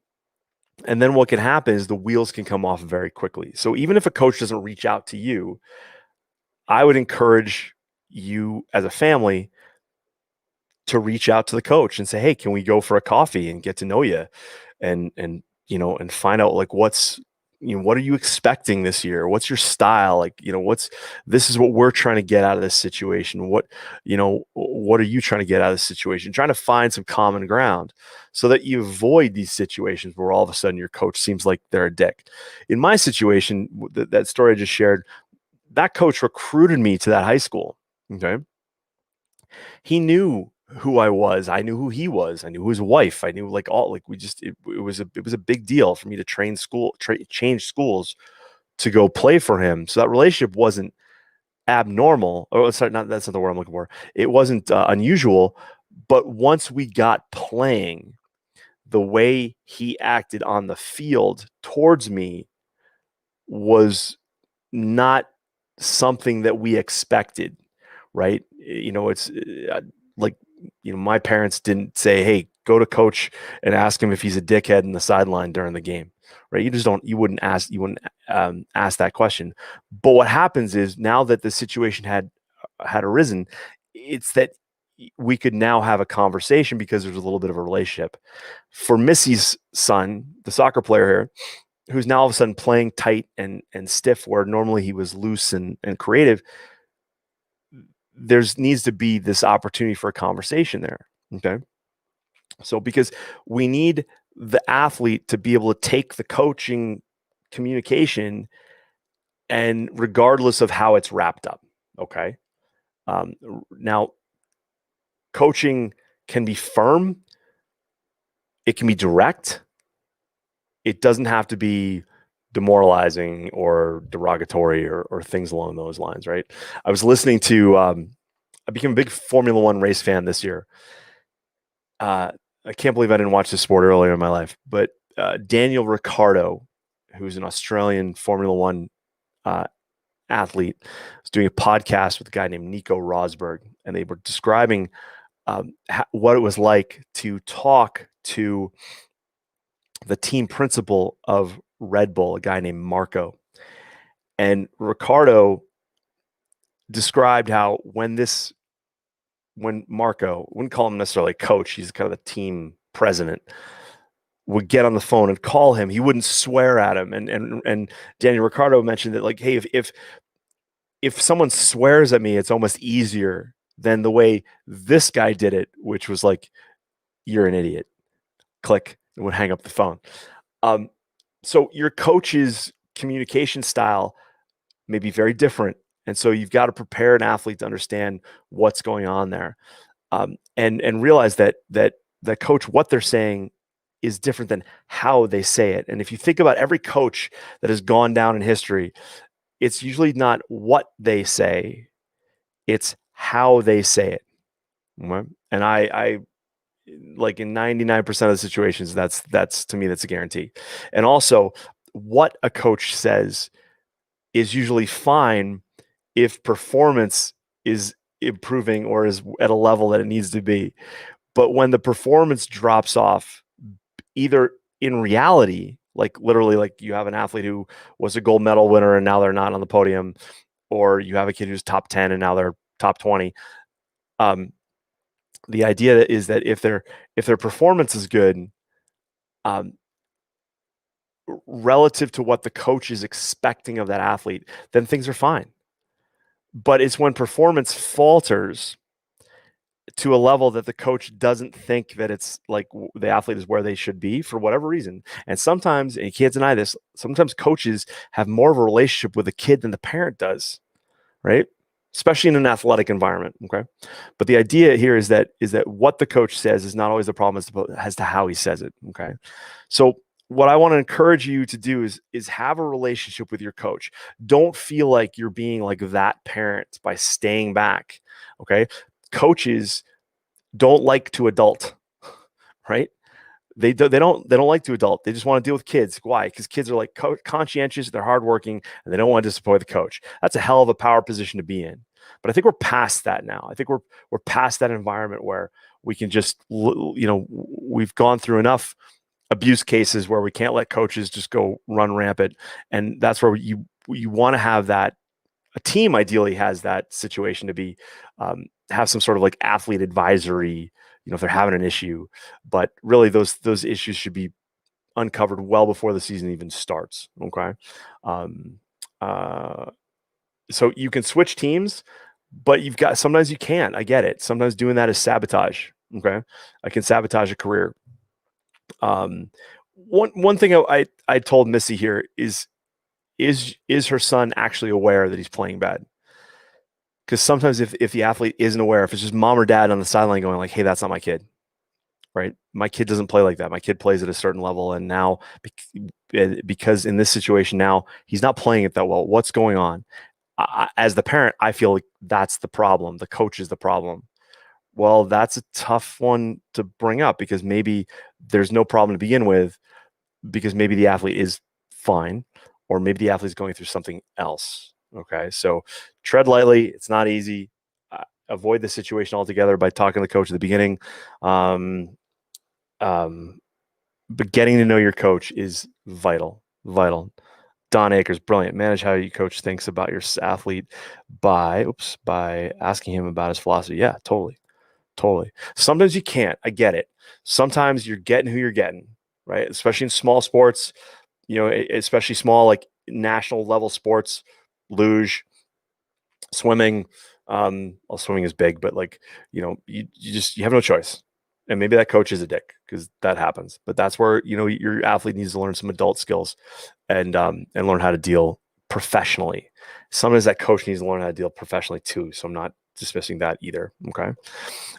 then what can happen is the wheels can come off very quickly. So even if a coach doesn't reach out to you, I would encourage you as a family to reach out to the coach and say, "Hey, can we go for a coffee and get to know you?" And and find out like what are you expecting this year? What's your style? Like, this is what we're trying to get out of this situation. What are you trying to get out of this situation? Trying to find some common ground so that you avoid these situations where all of a sudden your coach seems like they're a dick. In my situation, that story I just shared, that coach recruited me to that high school. Okay. He knew who I was. I knew who he was. I knew his wife. I knew it was a big deal for me to change schools to go play for him. So that relationship wasn't abnormal. Oh, sorry, that's not the word I'm looking for. It wasn't unusual. But once we got playing, the way he acted on the field towards me was not something that we expected, right? It's like, my parents didn't say, "Hey, go to coach and ask him if he's a dickhead in the sideline during the game," right? You wouldn't ask that question. But what happens is now that the situation had arisen, it's that we could now have a conversation because there's a little bit of a relationship. For Missy's son, the soccer player here, who's now all of a sudden playing tight and stiff where normally he was loose and creative, there's needs to be this opportunity for a conversation there. Okay. So because we need the athlete to be able to take the coaching communication and regardless of how it's wrapped up. Okay. Now, coaching can be firm, it can be direct, it doesn't have to be demoralizing or derogatory or things along those lines, right? I was listening to, I became a big Formula One race fan this year. I can't believe I didn't watch this sport earlier in my life, but Daniel Ricciardo, who's an Australian Formula One athlete, was doing a podcast with a guy named Nico Rosberg, and they were describing what it was like to talk to the team principal of Red Bull, a guy named Marco. And Ricardo described how when Marco, wouldn't call him necessarily coach, he's kind of the team president, would get on the phone and call him, he wouldn't swear at him. And Daniel Ricciardo mentioned that, like, hey, if someone swears at me, it's almost easier than the way this guy did it, which was like, "You're an idiot." Click, and would hang up the phone. So your coach's communication style may be very different. And so you've got to prepare an athlete to understand what's going on there, and realize that coach, what they're saying is different than how they say it. And if you think about every coach that has gone down in history, it's usually not what they say, it's how they say it. Okay? And I like in 99% of the situations, that's to me, that's a guarantee. And also, what a coach says is usually fine if performance is improving or is at a level that it needs to be. But when the performance drops off, either in reality, like literally, like you have an athlete who was a gold medal winner and now they're not on the podium, or you have a kid who's top 10 and now they're top 20. The idea is that if their performance is good, relative to what the coach is expecting of that athlete, then things are fine. But it's when performance falters to a level that the coach doesn't think that it's like the athlete is where they should be for whatever reason. And sometimes, and you can't deny this, sometimes coaches have more of a relationship with the kid than the parent does, right? especially in an athletic environment. Okay. But the idea here is that what the coach says is not always the problem as to how he says it. Okay. So what I want to encourage you to do is have a relationship with your coach. Don't feel like you're being like that parent by staying back. Okay. Coaches don't like to adult, right? They don't like to adult. They just want to deal with kids. Why? Because kids are like conscientious, they're hardworking, and they don't want to disappoint the coach. That's a hell of a power position to be in. But I think we're past that now. I think we're past that environment where we can just we've gone through enough abuse cases where we can't let coaches just go run rampant, and that's where you want to have that. A team ideally has that situation to be have some sort of like athlete advisory, if they're having an issue, but really those issues should be uncovered well before the season even starts. Okay. Um, uh, so you can switch teams, but sometimes you can't. I get it. Sometimes doing that is sabotage. Okay. I can sabotage a career. One thing I told Missy here is her son actually aware that he's playing bad? Because sometimes if the athlete isn't aware, if it's just mom or dad on the sideline going like, "Hey, that's not my kid," right? My kid doesn't play like that. My kid plays at a certain level, and now because in this situation now he's not playing it that well. What's going on? As the parent, I feel like that's the problem. The coach is the problem. Well, that's a tough one to bring up because maybe there's no problem to begin with, because maybe the athlete is fine, or maybe the athlete's going through something else. Okay. So tread lightly. It's not easy. Avoid the situation altogether by talking to the coach at the beginning. But getting to know your coach is vital. Vital. Don Akers, brilliant. Manage how your coach thinks about your athlete by asking him about his philosophy. Yeah, totally. Totally. Sometimes you can't. I get it. Sometimes you're getting who you're getting, right? Especially in small sports, especially small, like national level sports, luge, swimming. Well, swimming is big, but like, you have no choice. And maybe that coach is a dick because that happens. But that's where, your athlete needs to learn some adult skills and learn how to deal professionally. Sometimes that coach needs to learn how to deal professionally too. So I'm not dismissing that either. Okay.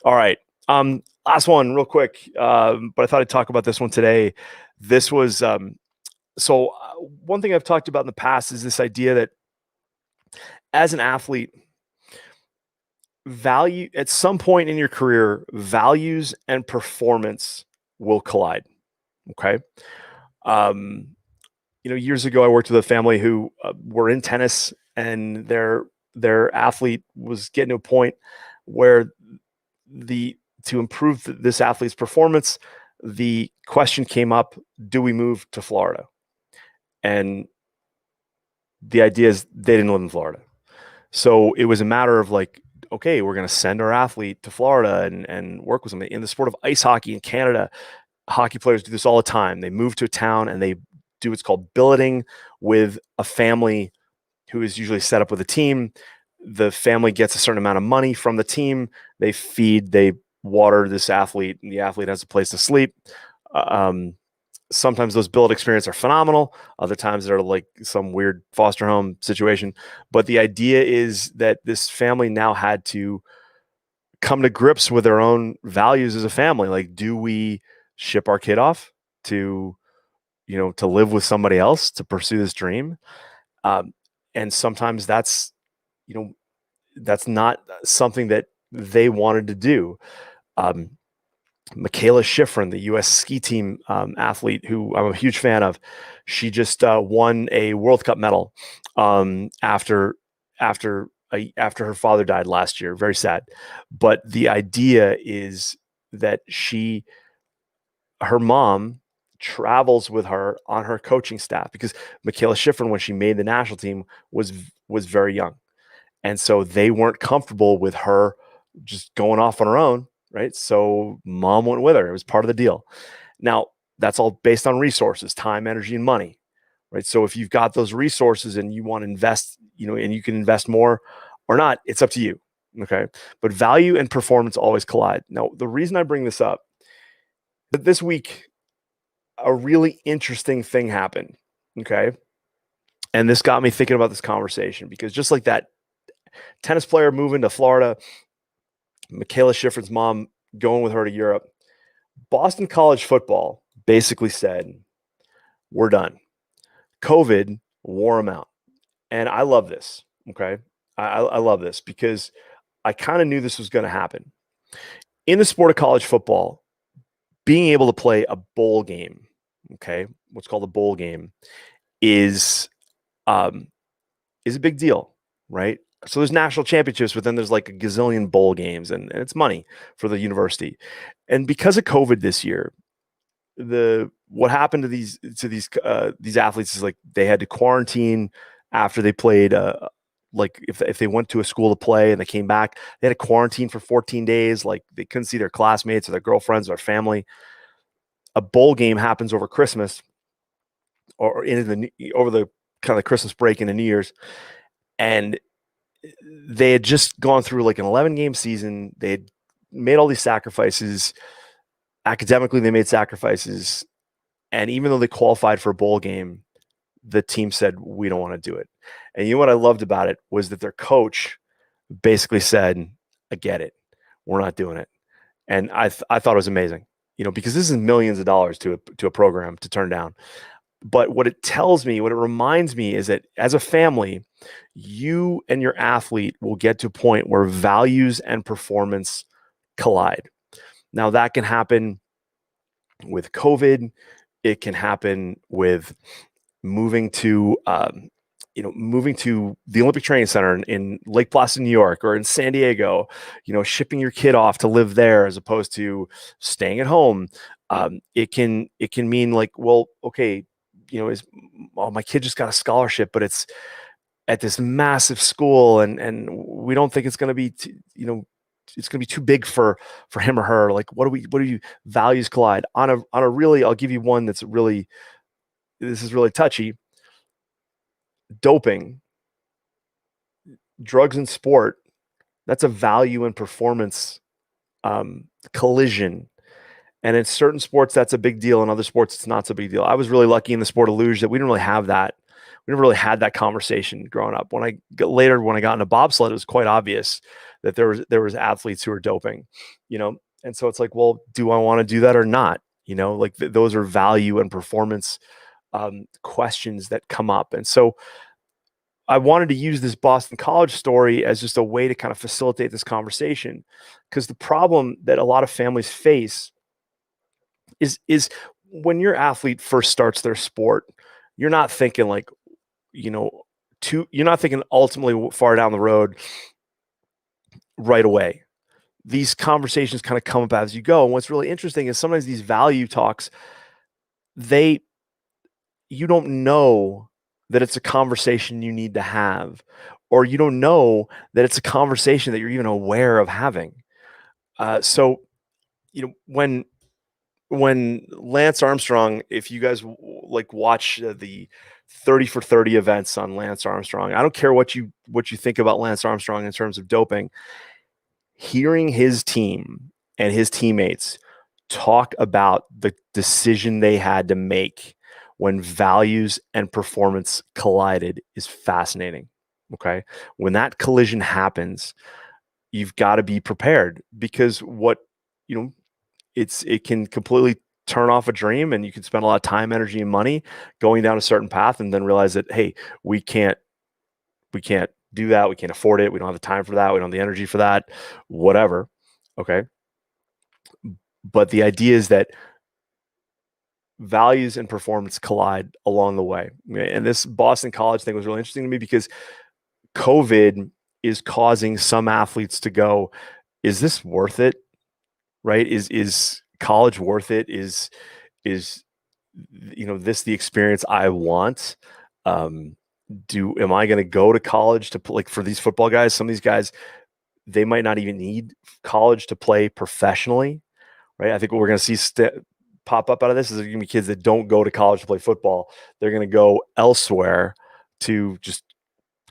All right. Last one real quick. But I thought I'd talk about this one today. This was, one thing I've talked about in the past is this idea that as an athlete, value at some point in your career, values and performance will collide. Okay. Years ago, I worked with a family who were in tennis, and their athlete was getting to a point where to improve this athlete's performance, the question came up, do we move to Florida? And the idea is they didn't live in Florida. So it was a matter of like, okay, we're going to send our athlete to Florida and work with them. In the sport of ice hockey in Canada, hockey players do this all the time. They move to a town and they do what's called billeting with a family who is usually set up with a team. The family gets a certain amount of money from the team. They water this athlete, and the athlete has a place to sleep. Sometimes those billet experiences are phenomenal. Other times they're like some weird foster home situation. But the idea is that this family now had to come to grips with their own values as a family. Like, do we ship our kid off to live with somebody else to pursue this dream? And sometimes that's not something that they wanted to do. Michaela Schifrin, the U.S. ski team athlete, who I'm a huge fan of, she just won a World Cup medal after her father died last year. Very sad. But the idea is that her mom travels with her on her coaching staff, because Michaela Schifrin, when she made the national team, was very young. And so they weren't comfortable with her just going off on her own, right? So mom went with her. It was part of the deal. Now, that's all based on resources, time, energy, and money, right? So if you've got those resources and you want to invest, and you can invest more or not, it's up to you, okay? But value and performance always collide. Now, the reason I bring this up, that this week, a really interesting thing happened, okay? And this got me thinking about this conversation, because just like that tennis player moving to Florida, Michaela Schifrin's mom going with her to Europe. Boston College football basically said, we're done. COVID wore them out. And I love this. Okay. I love this because I kind of knew this was going to happen. In the sport of college football, being able to play a bowl game, okay, what's called a bowl game, is a big deal, right? So there's national championships, but then there's like a gazillion bowl games, and it's money for the university. And because of COVID this year, what happened to these athletes is like they had to quarantine after they played. Like if they went to a school to play and they came back, they had to quarantine for 14 days. Like they couldn't see their classmates or their girlfriends or family. A bowl game happens over Christmas or over the kind of Christmas break into New Year's, and they had just gone through like an 11-game season. They had made all these sacrifices. Academically, they made sacrifices. And even though they qualified for a bowl game, the team said, we don't want to do it. And you know what I loved about it was that their coach basically said, I get it. We're not doing it. And I thought it was amazing, because this is millions of dollars to a program to turn down. But what it tells me, what it reminds me is that as a family, you and your athlete will get to a point where values and performance collide. Now that can happen with COVID. It can happen with moving to the Olympic Training Center in Lake Placid, New York, or in San Diego, shipping your kid off to live there as opposed to staying at home. It can mean like, well, okay, my kid just got a scholarship, but it's at this massive school, and we don't think it's going to be, it's going to be too big for him or her. Like, what do you values collide on a really, I'll give you one this is really touchy. Doping, drugs in sport, that's a value and performance collision. And in certain sports, that's a big deal. In other sports, it's not so big deal. I was really lucky in the sport of luge that we didn't really have that. We never really had that conversation growing up. When I got into bobsled, it was quite obvious that there was athletes who were doping, and so it's like, well, do I want to do that or not? Like those are value and performance questions that come up. And so I wanted to use this Boston College story as just a way to kind of facilitate this conversation, because the problem that a lot of families face is when your athlete first starts their sport, you're not thinking like, you're not thinking ultimately far down the road right away. These conversations kind of come up as you go. And what's really interesting is sometimes these value talks, you don't know that it's a conversation you need to have, or you don't know that it's a conversation that you're even aware of having. So, when Lance Armstrong, if you guys like watch the 30 for 30 events on Lance Armstrong, I don't care what you think about Lance Armstrong in terms of doping, hearing his team and his teammates talk about the decision they had to make when values and performance collided is fascinating. Okay. When that collision happens, you've got to be prepared, because it can completely turn off a dream, and you can spend a lot of time, energy, and money going down a certain path and then realize that, hey, we can't do that. We can't afford it. We don't have the time for that. We don't have the energy for that, whatever. Okay. But the idea is that values and performance collide along the way. And this Boston College thing was really interesting to me because COVID is causing some athletes to go, is this worth it? Right? Is college worth it? Is this the experience I want? Am I going to go to college to play? Like for these football guys, some of these guys, they might not even need college to play professionally, right? I think what we're going to see pop up out of this is going to be kids that don't go to college to play football. They're going to go elsewhere to just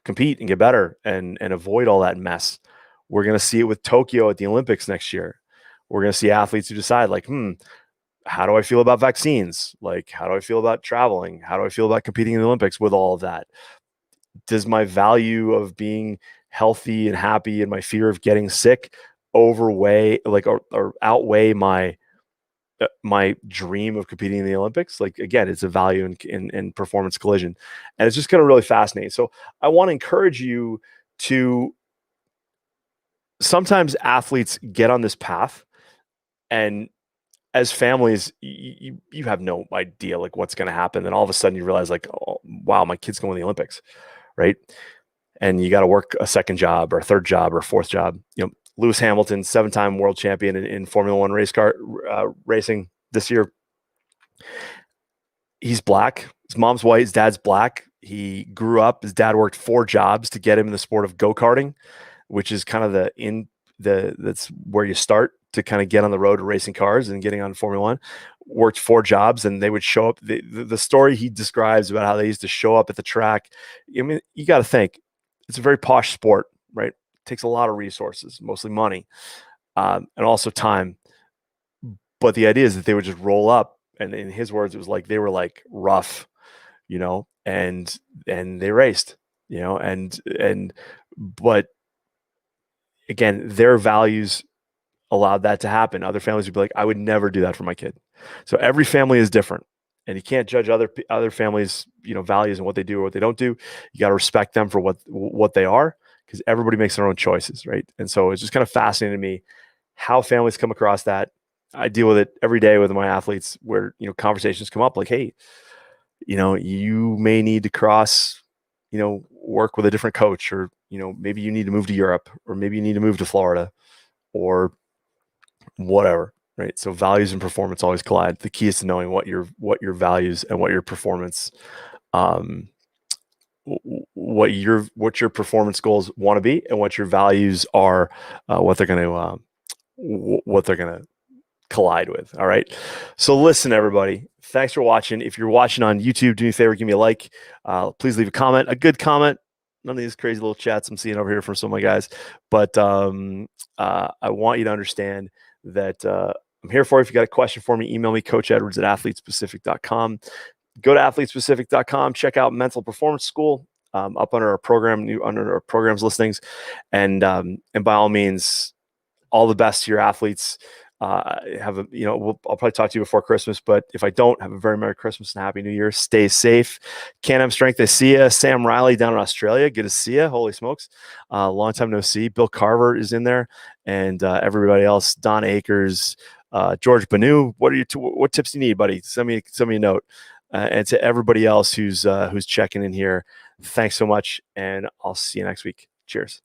compete and get better and avoid all that mess. We're going to see it with Tokyo at the Olympics next year. We're going to see athletes who decide like, how do I feel about vaccines? Like, how do I feel about traveling? How do I feel about competing in the Olympics with all of that? Does my value of being healthy and happy and my fear of getting sick or outweigh my dream of competing in the Olympics. Like, again, it's a value in performance collision, and it's just kind of really fascinating. So I want to encourage you to, sometimes athletes get on this path, and as families, you have no idea like what's going to happen. Then all of a sudden you realize like, oh, wow, my kid's going to the Olympics, right? And you got to work a second job or a third job or a fourth job. Lewis Hamilton, 7-time world champion in Formula One race car racing this year. He's black. His mom's white. His dad's black. He grew up. His dad worked 4 jobs to get him in the sport of go-karting, which is kind of that's where you start to kind of get on the road to racing cars and getting on Formula One. Worked 4 jobs, and they would show up. The story he describes about how they used to show up at the track. I mean, you got to think it's a very posh sport, right? It takes a lot of resources, mostly money, and also time. But the idea is that they would just roll up, and in his words, it was like they were like rough, and they raced, but again, their values allowed that to happen. Other families would be like, I would never do that for my kid. So every family is different, and you can't judge other families, values and what they do or what they don't do. You got to respect them for what they are, because everybody makes their own choices, right? And so it's just kind of fascinating to me how families come across that. I deal with it every day with my athletes, where conversations come up like, hey, you may need to work with a different coach, or maybe you need to move to Europe, or maybe you need to move to Florida, or whatever, right? So values and performance always collide. The key is to knowing what your values and what your performance, what your performance goals want to be, and what your values are, what they're going to collide with. All right. So listen, everybody, thanks for watching. If you're watching on YouTube, do me a favor, give me a like. Please leave a comment, a good comment. None of these crazy little chats I'm seeing over here from some of my guys. But I want you to understand that I'm here for you. If you got a question for me, email me, coachedwards@athletespecific.com. Go to athletespecific.com. Check out Mental Performance School up under our programs listings. And by all means, all the best to your athletes. I'll probably talk to you before Christmas, but if I don't, have a very Merry Christmas and Happy New Year. Stay safe. QnA Strength, I see you. Sam Riley down in Australia, good to see you. Holy smokes. Long time no see. Bill Carver is in there, and everybody else, Don Akers, George Banu. What tips do you need, buddy? Send me a note. And to everybody else who's checking in here, thanks so much, and I'll see you next week. Cheers.